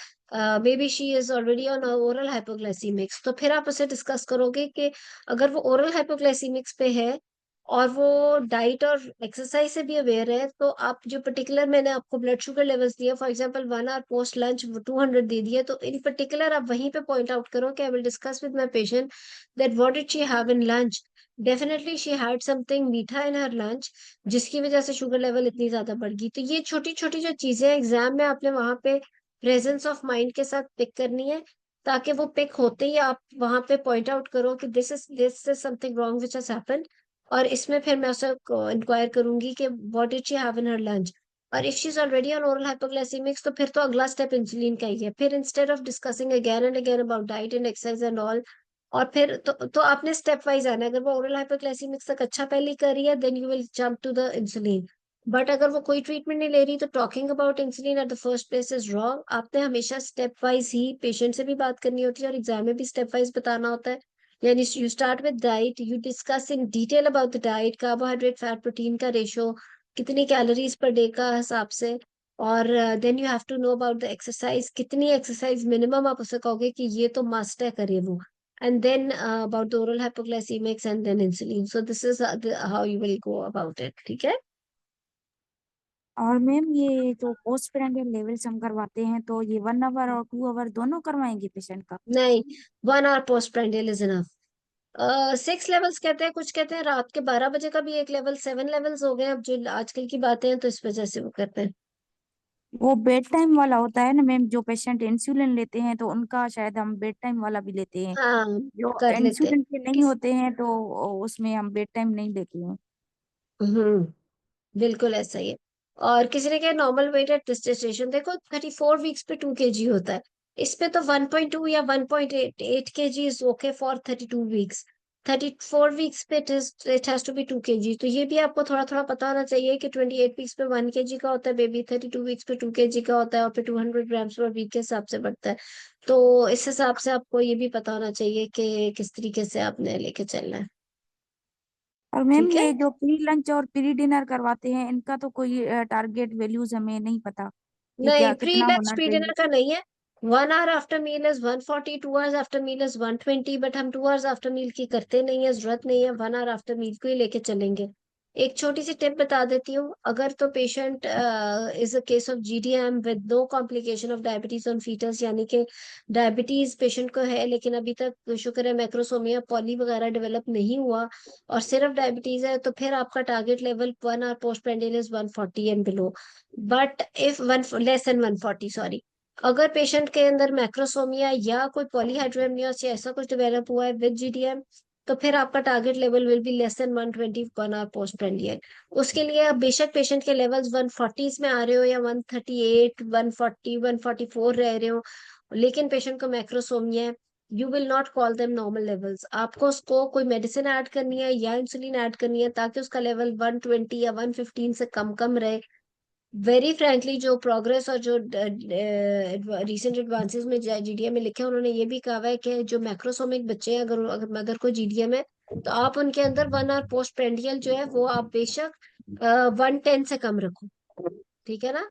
baby she is already on oral हाइपोग्लाइसीमिक्स, तो फिर आप उसे डिस्कस करोगे कि अगर वो ओरल हाइपोग्लाइसीमिक्स पे है और वो डाइट और एक्सरसाइज से भी अवेयर है, तो आप जो पर्टिकुलर मैंने आपको ब्लड शुगर लेवल्स दिए, for example 1 hour post lunch 200 दे दिया, तो इन पर्टिकुलर आप वहीं पे पॉइंट आउट करो कि I will discuss with my patient that what did she have in lunch. Definitely she had something मीठा इन हर लंच, जिसकी वजह से शुगर लेवल इतनी ज्यादा बढ़ गई। तो ये छोटी छोटी जो चीजें एग्जाम में आपने वहां पे प्रेजेंस ऑफ माइंड के साथ पिक करनी है, ताकि वो पिक होते ही आप वहां पे पॉइंट आउट करो कि this is something wrong which has happened. और इसमें फिर मैं उससे इंक्वायर करूंगी कि what did she have in her lunch. और if she is already on oral hypoglycaemics, तो फिर तो अगला स्टेप इंसुलिन का ही है। फिर instead of discussing again and again about diet and exercise and all, और फिर तो आपने स्टेप वाइज आना है। अगर वो ओरल हाइपोग्लाइसेमिक्स तक अच्छा पहले कर रही है, then you will jump to the insulin. But अगर वो कोई ट्रीटमेंट नहीं ले रही, तो talking about insulin at the first place is wrong. आपने हमेशा स्टेप वाइज ही पेशेंट से भी बात करनी होती है और एग्जाम में भी स्टेप वाइज बताना होता है। यानी you start with diet, you discuss in detail about the diet, carbohydrate fat protein का रेशो, कितनी कैलोरीज पर डे का हिसाब से। और then you have to know about the exercise, कितनी एक्सरसाइज मिनिमम आप उसे कहोगे कि ये तो मस्ट है करे वो। And then about the oral hypoglycemics and then insulin. So this is how you will go about it. ठीक है? और मैम ये जो पोस्ट प्रेंडियल लेवल्स हम करवाते हैं तो ये 1 आवर और 2 आवर दोनों करवाएंगे पेशेंट का? नहीं, 1 hour postprandial is enough. 6 levels कहते हैं, कुछ कहते हैं रात के 12 बजे का भी एक लेवल, 7 लेवल्स हो गए अब जो आजकल की बातें हैं, तो इस वजह से वो करते हैं। वो बेड टाइम वाला होता है ना मैम, जो पेशेंट इंसुलिन लेते हैं तो उनका शायद हम बेड टाइम वाला भी लेते हैं। हाँ, जो कर लेते हैं। इंसुलिन के नहीं किस होते हैं तो उसमें हम बेड टाइम नहीं लेते हैं। बिल्कुल ऐसा ही है। और किसी ने कहा नॉर्मल वेट एट टेस्टेशन, देखो 34 वीक्स पे 2 kg होता है। इस पे तो 1.2 या 1.8 kg is okay for 32 weeks. 34 weeks पे it has to be 2 kg। तो ये भी आपको थोड़ा थोड़ा पता होना चाहिए कि 28 वीक्स पे 1 kg का होता है बेबी, 32 वीक्स पे 2 kg का होता है, और फिर 200 ग्राम्स पर वीक के हिसाब से बढ़ता है। तो इस हिसाब से आपको ये भी पता होना चाहिए कि किस तरीके से आपने लेके चलना है। और मैम ठीक है? ये जो प्री लंच और प्री डिनर करवाते हैं इनका तो कोई टारगेट वैल्यूज हमें नहीं पता कि नहीं, क्या प्री कितना लंच होना प्री चाहिए? डिनर का नहीं है। 1 hour after meal is 140, 2 hours after meal is 120, but हम 2 hours आफ्टर मील की करते नहीं है, जरूरत नहीं है। 1 hour आफ्टर मील को ही लेके चलेंगे। एक छोटी सी टिप बता देती हूँ, अगर तो patient is a case of GDM with no complication of diabetes on fetus, यानी कि डायबिटीज पेशेंट को है लेकिन अभी तक शुक्र है मैक्रोसोमिया पॉली वगैरह डेवलप नहीं हुआ, और सिर्फ डायबिटीज है, तो फिर आपका target level 1 hour post prandial is 140 and below. But if one less than 140, sorry, अगर पेशेंट के अंदर मैक्रोसोमिया या कोई पॉलीहाइड्रोएमनियोस या ऐसा कुछ डेवलप हुआ है विद जीडीएम, तो फिर आपका target level will be less than 120 1 hour post prandial. उसके लिए अब बेशक पेशेंट के लेवल्स 140s में आ रहे हो या 138 140 144 रह रहे हो, लेकिन पेशेंट को मैक्रोसोमिया है, you will not call them normal levels. आपको उसको कोई मेडिसिन ऐड करनी है या इंसुलिन ऐड करनी है ताकि उसका लेवल 120 या 115 से कम कम रहे। वेरी फ्रैंकली जो प्रोग्रेस और जो रीसेंट एडवांसेस में जीडीएम में लिखे हैं, उन्होंने ये भी कहा है कि जो मैक्रोसोमिक बच्चे हैं, अगर अगर मदर को जीडीएम है, तो आप उनके अंदर 1 hour पोस्ट प्रेंडियल जो है वो आप बेशक 110 से कम रखो। ठीक है ना?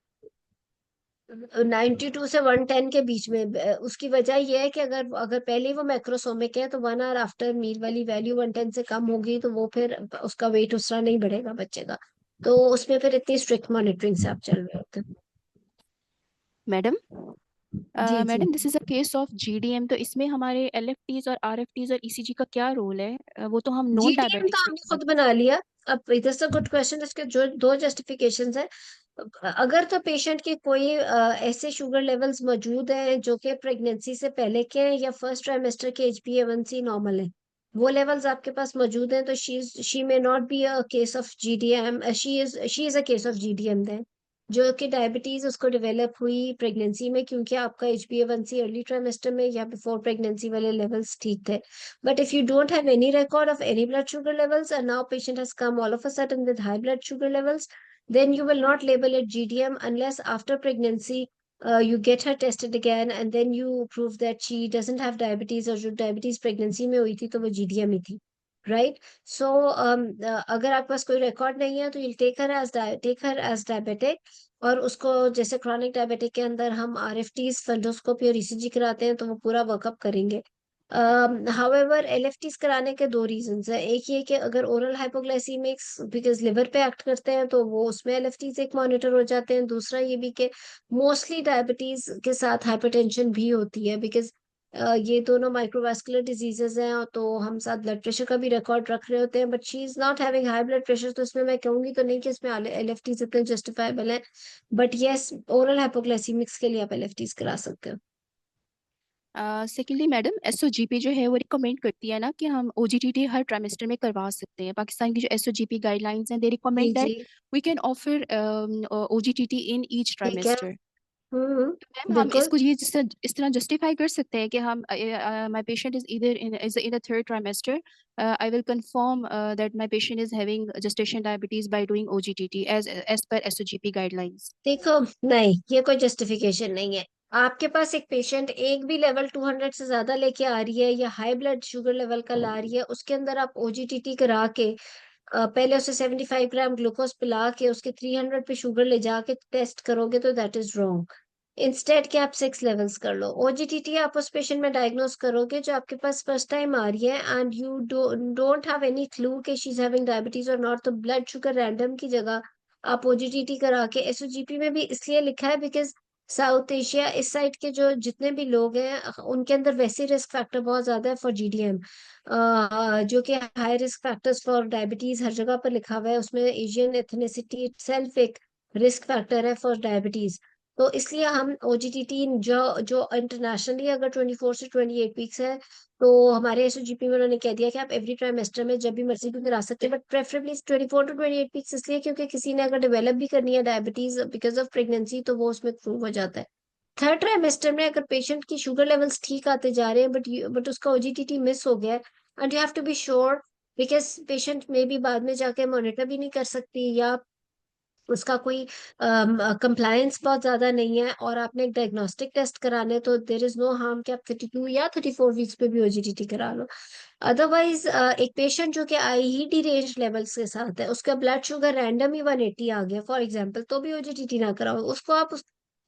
92 से 110 के बीच में। उसकी वजह यह है कि अगर अगर पहले ही वो मैक्रोसोमिक है, तो 1 hour आफ्टर मील वाली वैल्यू 110 से कम होगी, तो वो फिर उसका वेट उस तरह नहीं बढ़ेगा बच्चे का। तो उसमें फिर इतनी स्ट्रिक्ट मॉनिटरिंग से आप चल रहे होते हैं। मैडम जी जी। Madam this is a case of GDM, तो इसमें हमारे एलएफटीज और आरएफटीज और ईसीजी का क्या रोल है? वो तो हम नॉन जीटीएम तो डायबिटिक्स में हमने खुद बना लिया। अब इधर से गुड क्वेश्चन, इसके जो दो जस्टिफिकेशंस है। अगर तो पेशेंट के कोई ऐसे शुगर लेवल्स मौजूद हैं जो कि प्रेगनेंसी से पहले के हैं या फर्स्ट ट्राइमेस्टर के HbA1c नॉर्मल है, वो लेवल्स आपके पास मौजूद हैं, तो she may not be a case of GDM, she is a case of GDM then, जो कि डायबिटीज उसको डेवलप हुई प्रेगनेंसी में, क्योंकि आपका HbA1c अर्ली ट्राइमेस्टर में या बिफोर प्रेगनेंसी वाले लेवल्स ठीक थे। But if you don't have any record of any blood sugar levels and now patient has come all of a sudden with high blood sugar levels, then you will not label it GDM unless after pregnancy you get her tested again and then you prove that she doesn't have diabetes, or जो diabetes pregnancy में हुई थी तो वो GDM ही थी, right? सो अगर आपके पास कोई रिकॉर्ड नहीं है तो you take her as diabetic, और उसको जैसे क्रॉनिक डायबिटिक के अंदर हम आरएफटीज, फेल्डोस्कोपी और ईसीजी कराते हैं तो वो पूरा वर्कअप करेंगे। हाउएवर एलएफटीज कराने के दो रीजंस है। एक ये कि अगर ओरल हाइपोग्लाइसीमिक्स बिकॉज लिवर पे एक्ट करते हैं तो वो उसमें एलएफटीज एक मॉनिटर हो जाते हैं। दूसरा ये भी कि मोस्टली डायबिटीज के साथ हाइपरटेंशन भी होती है, बिकॉज ये दोनों माइक्रोवास्कुलर डिजीजेस हैं, तो हम साथ ब्लड प्रेशर का भी रिकॉर्ड रख रहे होते हैं, but she is not having high blood pressure, तो इसमें मैं कहूंगी तो नहीं कि इसमें एलएफटीज इतने जस्टिफाइबल है। बट यस, ओरल हाइपोग्लाइसीमिक्स के लिए आप एलएफटीज करा सकते हो। सेकेंडली मैडम, एसओजीपी जो है वो रिकमेंड करती है ना कि हम ओजीटीटी हर ट्राइमेस्टर में करवा सकते हैं। पाकिस्तान की जो एसओजीपी गाइडलाइंस हैं, दे जी रिकमेंड दैट जी, we can offer OGTT in each ठीक है। ट्राइमेस्टर। मैम हम बिल्कुल। इसको ये इस तरह जस्टिफाई कर सकते हैं कि हम my patient is either in the third trimester, I will confirm that my patient is having gestation diabetes by doing OGTT as per SOGP guidelines. देखो, नहीं, ये कोई जस्टिफिकेशन नहीं है। आपके पास एक पेशेंट एक भी लेवल 200 से ज्यादा लेके आ रही है या हाई ब्लड शुगर लेवल का ला रही है, उसके अंदर आप ओजीटीटी करा के पहले उसे 75 ग्राम ग्लूकोज पिला के उसके 300 पे शुगर ले जाके टेस्ट करोगे तो दैट इज रॉन्ग। इंस्टेड के आप 6 लेवल्स कर लो। ओजीटीटी आप उस पेशेंट में डायग्नोस करोगे जो आपके पास फर्स्ट टाइम आ रही है and you don't have any clue कि शी इज हैविंग डायबिटीज और नॉट, तो ब्लड शुगर रैंडम की जगह आप ओजीटीटी करा के, एसओजीपी में भी इसलिए लिखा है बिकॉज साउथ एशिया इस साइड के जो जितने भी लोग हैं उनके अंदर वैसे रिस्क फैक्टर बहुत ज्यादा है फॉर जीडीएम, जो कि high risk factors for diabetes हर जगह पर लिखा हुआ है, उसमें एशियन एथनिसिटी इटसेल्फ एक रिस्क फैक्टर है फॉर डायबिटीज। तो इसलिए हम ओजीटीटी जो जो इंटरनेशनली अगर 24 से 28 वीक्स है, तो हमारे एसओजीपी में उन्होंने कह दिया कि आप एवरी ट्राइमेस्टर में जब भी मर्जी भी करा सकते हैं, बट प्रेफरेबली 24 टू 28 वीक्स, इसलिए क्योंकि किसी ने अगर डेवलप भी करनी है डायबिटीज बिकॉज ऑफ प्रेगनेंसी तो वो उसमें प्रूव हो जाता है। थर्ड ट्राइमेस्टर में अगर पेशेंट की शुगर लेवल्स ठीक आते जा रहे हैं बट उसका ओजीटीटी मिस हो गया, and you have to be sure, because patient में भी बाद में जाके मॉनिटर भी नहीं कर सकती, या उसका कोई कंप्लायंस बहुत ज्यादा नहीं है और आपने एक डायग्नोस्टिक टेस्ट कराने, तो देर इज नो हार्म कि आप 32 या 34 वीक्स पे भी ओजीटीटी करा लो। अदरवाइज एक पेशेंट जो कि आईईडी रेंज लेवल्स के साथ है, उसका ब्लड शुगर रैंडम ही 180 आ गया फॉर एग्जांपल, तो भी ओजीटीटी ना कराओ उसको। आप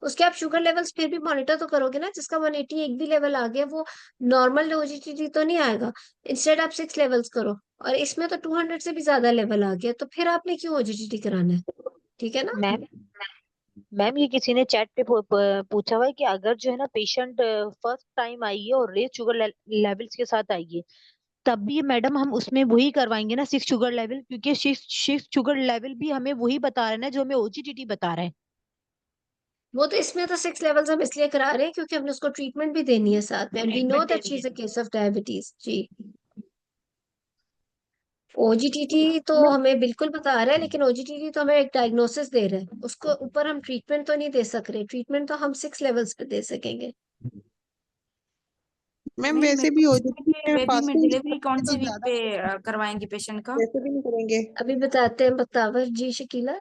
उसके आप शुगर लेवल्स फिर भी मॉनिटर तो करोगे ना, जिसका 180 एक भी लेवल आ गया वो नॉर्मल ओजीटीटी तो नहीं आएगा। इंस्टेड आप 6 लेवल्स करो, और इसमें तो 200 से भी ज्यादा लेवल आ गया, तो फिर आपने क्यों ओजीटीटी कराना है? ठीक है ना? मैम मैम ये किसी ने चैट पे पूछा हुआ है कि अगर जो है ना पेशेंट फर्स्ट टाइम आई है और रेस शुगर लेवल्स के साथ आई है, तब भी मैडम हम उसमें वही करवाएंगे ना, 6 शुगर लेवल, क्योंकि 6 शुगर लेवल भी हमें वही बता रहे हैं ना जो हमें ओजीटीटी बता रहे हैं। वो तो इसमें तो 6 लेवल्स हम इसलिए करा रहे हैं क्योंकि हमने उसको ट्रीटमेंट भी देनी है साथ में, and we know that she is a case of diabetes. जी, ओजीटीटी तो मैम हमें बिल्कुल बता रहा है, लेकिन ओजीटीटी तो हमें एक डायग्नोसिस दे रहा है, उसको ऊपर हम ट्रीटमेंट तो नहीं दे सक रहे। ट्रीटमेंट तो हम 6 लेवल्स पे दे सकेंगे। मैम मैम वैसे भी ओटीपी मेरे में बेबी में फास्टिंग डिलीवरी कौन तो सी वीक ज्यादा पे करवाएंगे पेशेंट का? वैसे भी नहीं करेंगे। अभी बताते हैं, बतावर जी शकीला।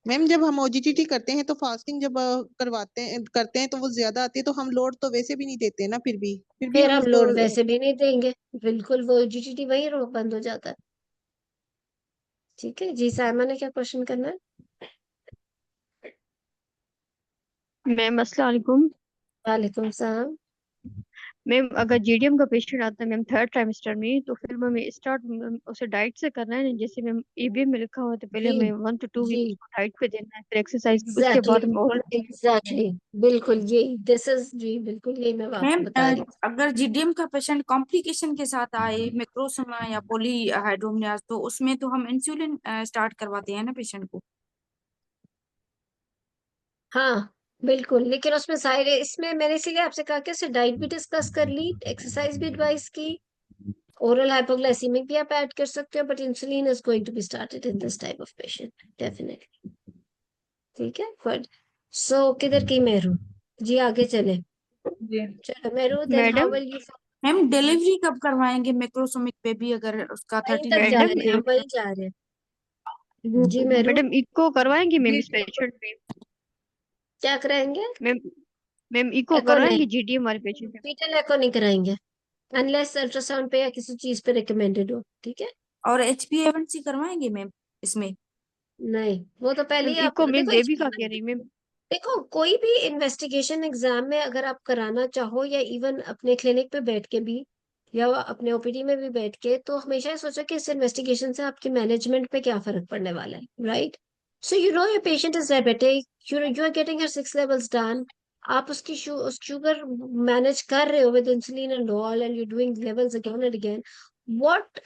मैम जब हम ओजीटीटी करते हैं तो फास्टिंग जब करते हैं तो वो ज्यादा आती है, तो हम लोड तो वैसे भी नहीं देते ना, फिर भी फिर हम हम उसको लोड वैसे भी नहीं देंगे, बिल्कुल वो ओजीटीटी वहीं रोक बंद हो जाता है। ठीक है जी, सायमा ने क्या क्वेश्चन करना है? मैम अस्सलाम वालेकुम। वालेकुम सलाम। मैम अगर जीडीएम का पेशेंट आता है मैम थर्ड ट्राइमेस्टर में, तो फिर मैम स्टार्ट उसे डाइट से करना है ना, जैसे मैम ईबीएम में लिखा हुआ है तो पहले जी हमें 1 to 2 वीक जी, उसको डाइट पे देना है, फिर एक्सरसाइज, उसके एग्जैक्टली बाद हमें ओरल एग्जैक्टली, बिल्कुल यही दिस इज जी, बिल्कुल यही मैं आपको मैम बता रही हूँ। अगर जीडीएम का पेशेंट कॉम्प्लिकेशन के साथ आए, मैक्रोसमा या पॉलीहाइड्रोमनियाज, तो उसमें तो हम इंसुलिन स्टार्ट करवाते हैं ना पेशेंट को? हाँ बिल्कुल, लेकिन उसमें सारे, इसमें मैंने इसीलिए आपसे कहा कि उसे डाइट भी डिस्कस कर ली, एक्सरसाइज भी एडवाइस की, ओरल हाइपोग्लाइसीमिक भी आप ऐड कर सकते हो, but insulin is going to be started in this type of patient definitely. ठीक है, गुड। सो किधर की मेहरू जी, आगे चले। जी चलो Mehru, then how madam will you? Ma'am delivery कब करवाएंगे मैक्रोसोमिक बेबी अगर उसका वहीं 30 तक वीक? जा मैडम रहे हैं हम, वहीं जा रहे हैं जी मेहरू। मैडम इको करवाएंगे मैम जी इस पेशेंट में? क्या कराएंगे? मैम मैम इको एको नहीं, करवाएंगे जीडीएम वाले पेशेंट में? फीटल एको नहीं कराएंगे। अनलेस अल्ट्रासाउंड पे या किसी चीज पे रिकमेंडेड हो, ठीक है। और HbA1c करवाएंगे मैम इसमें? नहीं, वो तो पहले मैम ही आप इको में देखो बेबी का कह रही मैम। देखो कोई भी इन्वेस्टिगेशन एग्जाम में अगर आप कराना चाहो या इवन अपने क्लिनिक पे बैठ के भी या अपने ओपीडी में भी बैठ के, तो हमेशा ये सोचो कि इस इन्वेस्टिगेशन से आपकी मैनेजमेंट पे क्या फर्क पड़ने वाला है, right. So you know your patient is diabetic, you are getting her 6 levels done, आप उसकी शुगर मैनेज कर रहे हो with insulin and all and you doing levels again and again, what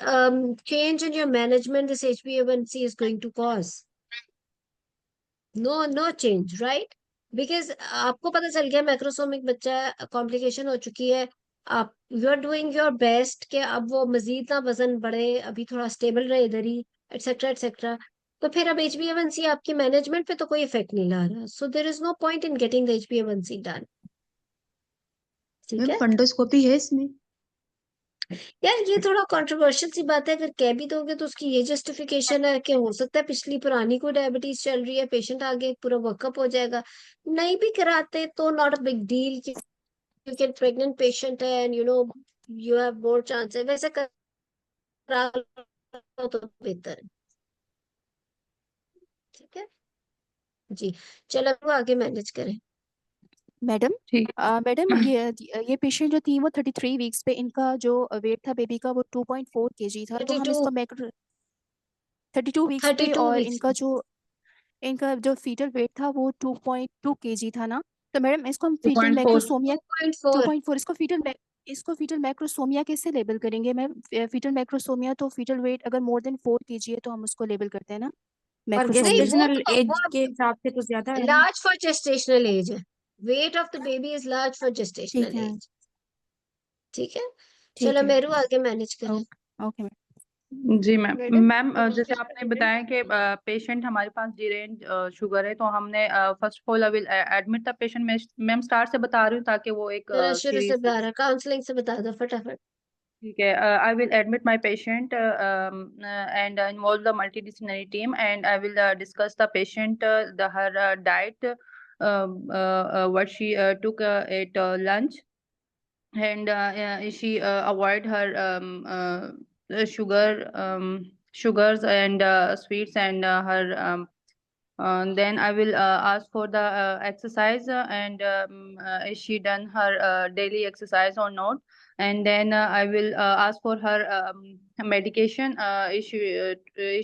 change in your management this HbA1c is going to cause? No change, right? Because आपको पता चल गया मैक्रोसोमिक बच्चा है, कॉम्प्लिकेशन हो चुकी है, आप you are doing your best कि अब वो मजीद ना वजन बढ़े, अभी थोड़ा स्टेबल रहे इधर ही, एटसेट्रा एटसेट्रा। तो फिर अब HbA1c आपकी मैनेजमेंट पे तो कोई इफेक्ट नहीं ला रहा, so there is no point in getting the HbA1c done, ठीक मैम है। फंडोस्कोपी है इसमें? यार ये थोड़ा कंट्रोवर्शियल सी बात है, अगर कह भी दोगे तो उसकी ये जस्टिफिकेशन है कि हो सकता है पिछली पुरानी कोई डायबिटीज चल रही है, पेशेंट आगे पूरा वर्कअप हो जाएगा। नहीं भी कराते तो not a big deal, you can pregnant patient है and you know you have more chance है, वैसे करा लो तो बेहतर है, ठीक है जी। चलो अब आगे मैनेज करें। मैडम ठीक मैडम ये पेशेंट जो थी वो 33 वीक्स पे, इनका जो वेट था बेबी का वो 2.4 kg था, तो हम 32 इसको मैक्रो 32 वीक्स पे, 32 और वीक्स इनका जो फीटल वेट था वो 2.2 kg था ना। तो मैडम इसको हम फीटल 2.4 मैक्रोसोमिया 2.4 2.4 इसको फीटल मैक्रोसोमिया कैसे लेबल करेंगे मैम? फीटल मैक्रोसोमिया तो फीटल वेट अगर मोर देन 4 kg है तो हम उसको लेबल करते हैं ना पर नहीं, मैक्रोसोमिया। वो गेस्टेशनल तो एज वो के हिसाब से तो ज्यादा है ना। लार्ज फॉर जेस्टेशनल एज है, weight of the baby is large for ठीक जेस्टेशनल है, एज, ठीक है। ठीक चलो है। मेरू आगे मैनेज करें। Okay ma'am. जी मैम। मैडम मैम जैसे इसका आपने पेमेंट बताया कि पेशेंट हमारे पास जी रेंज शुगर है, तो हमने first of all I will admit the patient. Ma'am start से बता रही हूँ ताकि वो एक जरा शुरू से सीरीज। बता, काउंसलिंग से बता दो फटाफट। ठीक है। I will admit my patient and involve the multidisciplinary team and I will discuss the patient the her diet what she took at lunch, and she avoid her sugars and sweets, and her then I will ask for the exercise, and is she done her daily exercise or not? And then I will ask for her medication. Is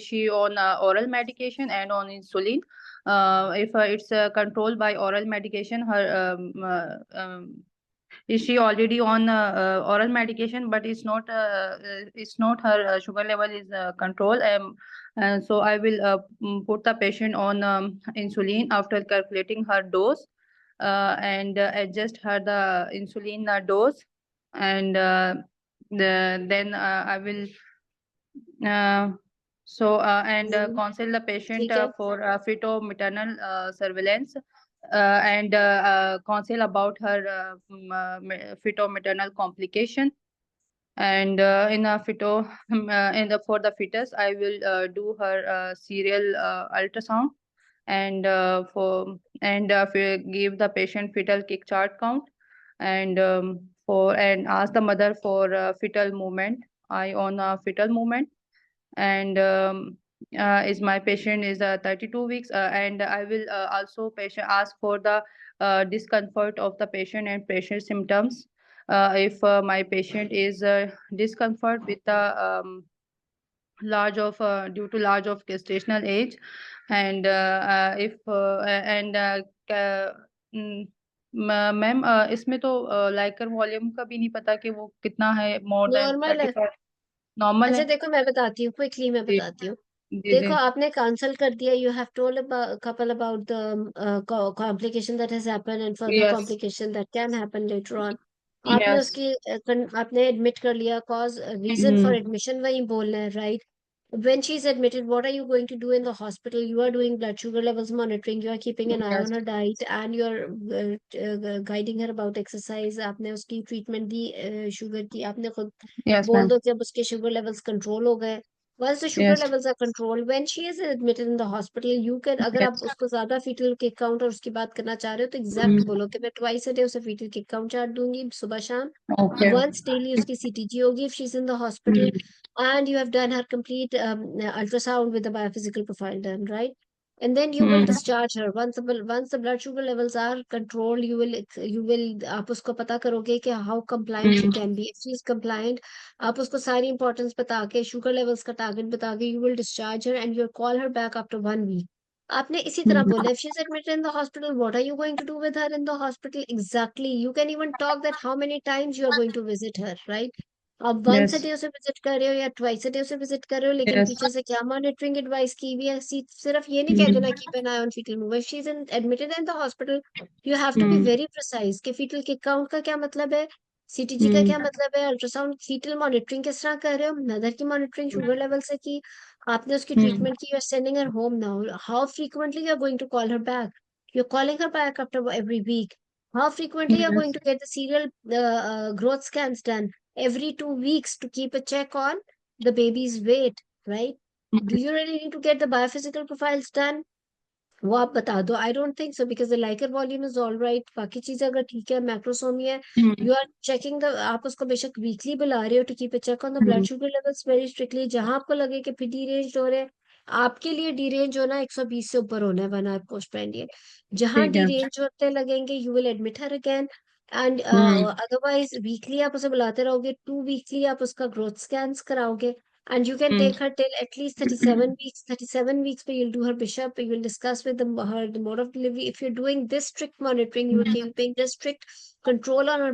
she on oral medication and on insulin? If it's controlled by oral medication, her is she already on oral medication, but it's not her sugar level is control. So I will put the patient on insulin after calculating her dose, and adjust her the insulin dose, and then I will uh, and counsel the patient ठीक है, for fetal maternal surveillance, and counsel about her fetal maternal complication. And in a fetal in the for the fetus, I will do her serial ultrasound, and give the patient fetal kick chart count, and ask the mother for fetal movement, eye on fetal movement. And is my patient is 32 weeks, and I will also patient ask for the discomfort of the patient and patient symptoms. If my patient is discomfort with the large of due to large of gestational age, and if and ma'am इसमें तो Likert volume का भी नहीं पता कि वो कितना है, मोर देन नॉर्मल है। 35 नॉर्मल अच्छा है। देखो मैं बताती हूँ, क्विकली मैं जी बताती हूँ। जी देखो जी। आपने काउंसल कर दिया, you have told couple about the complication that has happened and further yes complication that can happen later on. आपने यस। उसकी आपने एडमिट कर लिया, कॉज रीजन फॉर एडमिशन वही बोलना है, right. When she's admitted, what are you going to do in the hospital? You are doing blood sugar levels monitoring, you are keeping an eye yes on her diet, and you are guiding her about exercise. आपने उसकी treatment दी sugar की, आपने खुद yes बोल ma'am. दो कि अब उसके शुगर लेवल्स कंट्रोल हो गए, Once the sugar Yes. levels are controlled, when she is admitted in the hospital, you can, अगर आप Yes. उसको ज्यादा fetal kick count और उसकी बात करना चाह रहे हो तो exact बोलो कि मैं twice a day उसे fetal kick count चार्ट दूंगी सुबह शाम, Okay. once daily उसकी CTG होगी if she's in the hospital, and you have done her complete ultrasound with the biophysical profile done, right? And then you will discharge her once the blood sugar levels are controlled. You will आप उसको पता करोगे कि how compliant she can be. If she is compliant, आप उसको सारी importance बता के sugar levels का target बता के you will discharge her and you'll call her back after 1 week. आपने इसी तरह बोला, if she's admitted in the hospital, what are you going to do with her in the hospital? Exactly. You can even talk that how many times you are going to visit her, right? आप once a Yes. day उसे visit कर रहे हो या twice a day उसे visit कर रहे हो, लेकिन Yes. पीछे से क्या मॉनिटरिंग एडवाइस की हुई है, सिर्फ ये नहीं कह देना keep an eye on fetal move. If she is admitted in the hospital, you have to be very precise कि फीटल किक काउंट का क्या मतलब है, सीटीजी का क्या मतलब है, अल्ट्रासाउंड फीटल मॉनिटरिंग किस तरह कर रहे हो, मदर की मॉनिटरिंग शुगर लेवल से की, आपने उसकी ट्रीटमेंट की, you are sending her home now, how frequently you are going to call her back, you are calling her back after every week, how frequently you are going Yes. to get the serial growth scans done every 2 weeks to keep a check on the baby's weight, right? Do you really need to get the biophysical profiles done? वो आप बता दो. I don't think so because the Likert volume is all right, बाकी चीजें अगर ठीक है, मैक्रोसोमी है, यू आर चेकिंग द, आप उसको बेशक वीकली बुला रहे हो to keep a check on the blood sugar levels very strictly. जहां आपको लगे कि फिर डीरेंज हो रहे हैं, आपके लिए डीरेंज होना 120 से ऊपर होना है 1 hour पोस्ट प्रेंडियल. जहां ठीक है. डीरेंज होते लगेंगे you will admit her again, and otherwise weekly आप उसे बुलाते रहोगे, 2 weekly आप उसका ग्रोथ स्कैन्स कराओगे. And you can take her till at least 37 weeks. 37 weeks where you'll do her bishop, you will discuss with the mode of delivery. If you're doing this strict monitoring, you are keeping this strict control on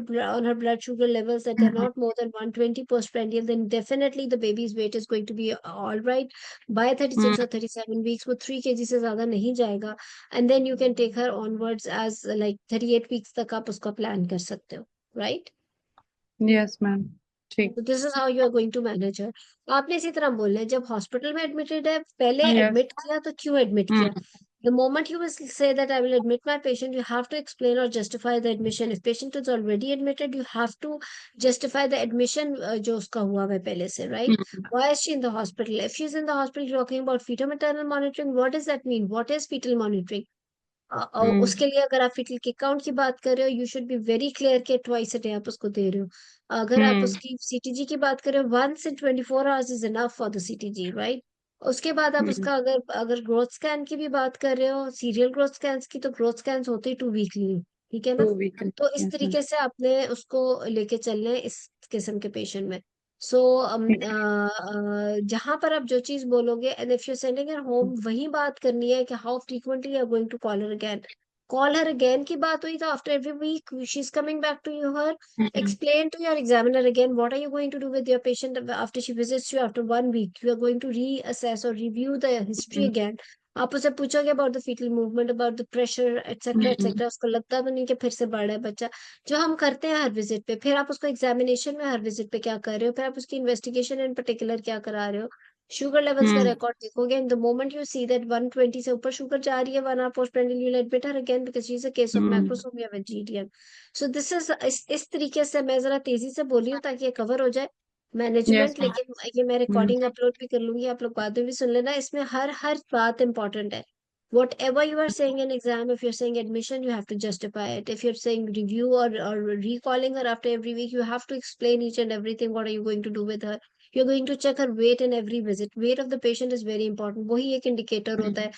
her blood sugar levels that they're not more than 120 postprandial, then definitely the baby's weight is going to be all right. By 36 or 37 weeks, वो 3 kg से ज़्यादा नहीं जाएगा. And then you can take her onwards as like 38 weeks तक आप उसका plan कर सकते हो, right? Yes, ma'am. ठीक. So this is how you are going to manage her. आपने इसी तरह बोलना है, जब हॉस्पिटल में एडमिटेड है, पहले Yes. एडमिट किया तो क्यों एडमिट किया. The moment you will say that I will admit my patient, you have to explain or justify the admission. If patient is already admitted, you have to justify the admission जो उसका हुआ है पहले से, right? Why is she in the hospital? If she's in the hospital, you're talking about fetal maternal monitoring. What does that mean? What is fetal monitoring? उसके लिए अगर आप फीटल किक काउंट की बात कर रहे हो, you should be very clear कि ट्वाइस अ डे आप उसको दे रहे हो. अगर आप उसकी सीटीजी की बात कर रहे हो, 1 in 24 hours is enough for the CTG, right? उसके बाद आप उसका अगर अगर ग्रोथ स्कैन की भी बात कर रहे हो, सीरियल ग्रोथ स्कैन्स की, तो ग्रोथ स्कैन्स होते ही 2 weekly, ठीक है ना? 2 weeks. तो इस Yes, ma'am. तरीके से आपने उसको लेके चलना है इस किस्म के पेशेंट में. सो जहां पर आप जो चीज बोलोगे, and if you sending her home, वही बात करनी है कि how frequently are going to call her again. Call her again की बात हुई तो after every week she is coming back to you her, explain to your examiner again what are you going to do with your patient after she visits you after 1 week. You are going to reassess or review the history again. आप उसे पूछोगे about the fetal movement, about the pressure etcetera etcetera. उसको लगता तो नहीं कि फिर से बढ़ रहा है बच्चा, जो हम करते हैं हर विजिट पे. फिर आप उसको एग्जामिनेशन में हर विजिट पे क्या कर रहे हो, फिर आप उसकी इन्वेस्टिगेशन इन पर्टिकुलर क्या करा रहे हो, शुगर लेवल्स का रिकॉर्ड देखोगे. And the moment you see that 120 से ऊपर शुगर जा रही है 1 hour postprandial, you'll admit her again because she is a case of macrosomia with GDM. So this is इस तरीके से मैं जरा तेजी से बोली हूँ ताकि ये कवर हो जाए Yes, मैनेजमेंट. ma'am. लेकिन ये मैं रिकॉर्डिंग अपलोड भी कर लूंगी, आप लोग बाद में भी सुन लेना. इसमें हर हर बात इंपॉर्टेंट है. Whatever you are saying in exam, if you're saying admission, you have to justify it. If you're saying review or recalling her after every week, you have to explain each and everything. What are you going to do with her? You're going to check her weight in every visit. Weight of the patient is very important. वही एक indicator होता है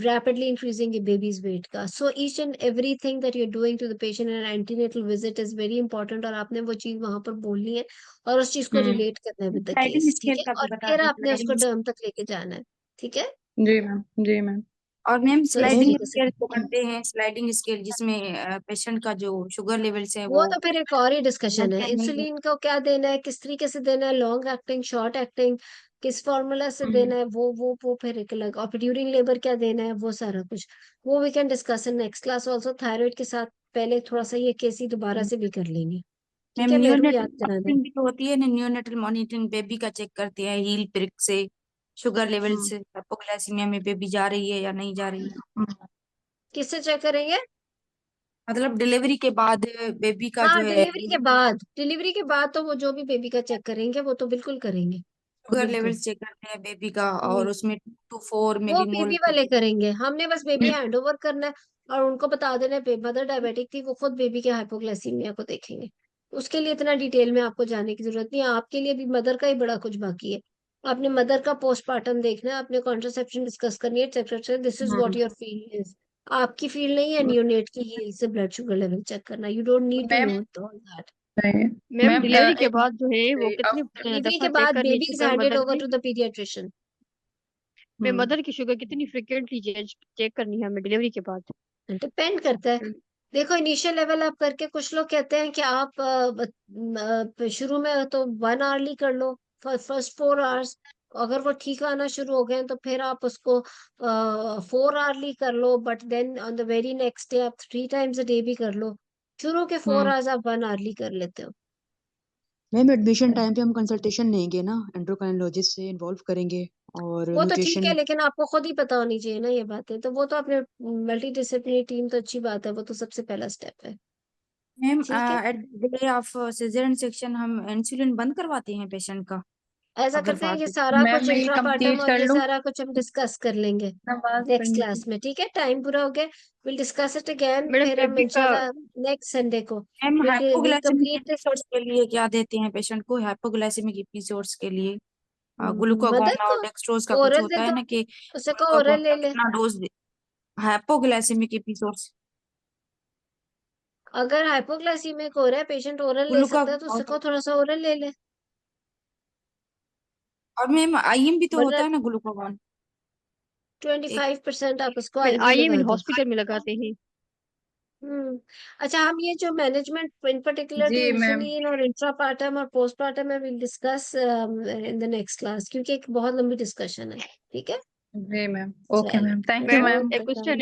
rapidly increasing a baby's weight का. So each and everything that you're doing to the patient in an antenatal visit is very important. और आपने वो चीज वहां पर बोलनी है और उस चीज को रिलेट करना है with the स्लाइडिंग case, ठीक स्केल है? का भी और बता फिर दीजिए. आपने उसको स्लाइडिंग टर्म तक लेके जाना है, ठीक है? जी मैम. जी मैम. और मैम तो इस स्लाइडिंग तरीके से स्केल जो करते हैं, स्लाइडिंग स्केल जिसमें पेशेंट का जो शुगर लेवल्स है वो वो तो फिर एक और ही डिस्कशन है. मेंटेन नहीं इंसुलिन को क्या देना है, किस तरीके से देना है, लॉन्ग एक्टिंग, शॉर्ट एक्टिंग, किस फॉर्मूला से देना है, वो फिर एक अलग. और ड्यूरिंग लेबर क्या देना है, वो सारा कुछ वो we can discuss in next class also. Thyroid के साथ पहले थोड़ा सा ये केसी दोबारा से भी कर लेंगे, मैम. ठीक है? मेरू न्यूनेटल याद कराना है. मॉनिटरिंग भी तो होती है ना, न्यूनेटल मॉनिटरिंग बेबी का चेक करते हैं हील प्रिक से, शुगर लेवल से, हाइपोग्लाइसीमिया में बेबी जा रही है या नहीं जा रही है. किससे चेक करेंगे? मतलब डिलीवरी के बाद बेबी का हाँ, जो है डिलीवरी के बाद तो वो जो भी बेबी का चेक करेंगे वो तो बिल्कुल करेंगे. शुगर लेवल बिल्कुल चेक करते हैं बेबी का, और उसमें 2 to 4 वो मिलीमोल बेबी वाले करेंगे, हमने बस बेबी हैंड ओवर करना है और उनको बता देना है मदर डायबिटिक थी, वो खुद बेबी के हाइपोग्लाइसीमिया को देखेंगे। उसके लिए इतना डिटेल में आपको जाने की जरूरत नहीं है, आपके लिए भी मदर का ही बड़ा कुछ बाकी है। आपने मदर का पोस्टमार्टम देखना है, आपने कॉन्ट्रासेप्शन डिस्कस करनी है, etcetera. This is what your field is. आपकी फील्ड नहीं है नियोनेट की हील से ब्लड शुगर लेवल चेक करना, you don't need to ma'am know all that. नहीं, मैम मैम डिलीवरी के एक बाद जो है वो से कितनी डिलीवरी दफा के चेक बाद करनी baby is sugar handed mother over की? To the paediatrician. मैं मदर की शुगर कितनी फ्रिक्वेंटली चेक करनी है हमें डिलीवरी के बाद? डिपेंड करता है। देखो इनिशियल लेवल आप करके, कुछ लोग कहते हैं कि आप शुरू में तो 1 आवरली कर लो, फर्स्ट 4 आवर्स। अगर वो ठीक आना शुरू हो गए हैं, तो फिर आप उसको 4 आवरली कर लो, but then on the very next day आप 3 टाइम्स अ डे भी कर लो। शुरू के 4 आवर्स आप 1 आवरली कर लेते हो। मैम एडमिशन टाइम पे हम कंसल्टेशन लेंगे ना, एंडोक्राइनोलॉजिस्ट से इन्वॉल्व करेंगे और वो तो ठीक है, न्यूट्रिशन। लेकिन आपको खुद ही पता होनी चाहिए ना ये बातें, तो वो तो अपने मल्टी डिसिप्लिनरी टीम तो अच्छी बात है, वो तो सबसे पहला स्टेप है। मैम ठीक है, at the day of caesarean section हम इंसुलिन बंद करवाते हैं पेशेंट का, ऐसा अगर करते हैं, ये फास्ट। सारा मैम कुछ मैं ये इंट्रापार्टम कंप्लीट और कर ये लूँ, सारा कुछ हम डिस्कस कर लेंगे नमाज नेक्स्ट पढ़नी थी। क्लास में। ठीक है, टाइम पूरा हो गया, will discuss it again, madam फिर हम बेबी का इंशाल्लाह नेक्स्ट संडे को ma'am will hypoglycemic complete this. Episodes के लिए क्या देते हैं पेशेंट को? हाइपोग्लाइसेमिक एपिसोड्स के लिए मदर ग्लूकागोन को और डेक्सट्रोज का कुछ ओरल दे होता है दो, ना कि उसे को ग्लूकागोन ओरल ले का ले। कितना डोज दे? हाइपोग्लाइसेमिक एपिसोड्स अगर हाइपोग्लाइसीमिक हो रहा है, पेशेंट ओरल ले सकता है, तो उससे ग्लूकागोन। को थोड़ा सा ओरल ले ले, और मैम आईएम भी तो वरना होता है ना ग्लूकागोन एक। 25% आप उसको मैं आईवी आईएम लगा इन दो। हॉस्पिटल में लगाते हैं। अच्छा, हम ये जो मैनेजमेंट इन पर्टिकुलर टू जी मैम। इंसुलिन और इंट्रापार्टम और पोस्टपार्टम में will discuss in the next class, क्योंकि एक बहुत लंबी डिस्कशन है। ठीक है, जी मैम, ओके चलो, ma'am, thank you ma'am ma'am. एक क्वेश्चन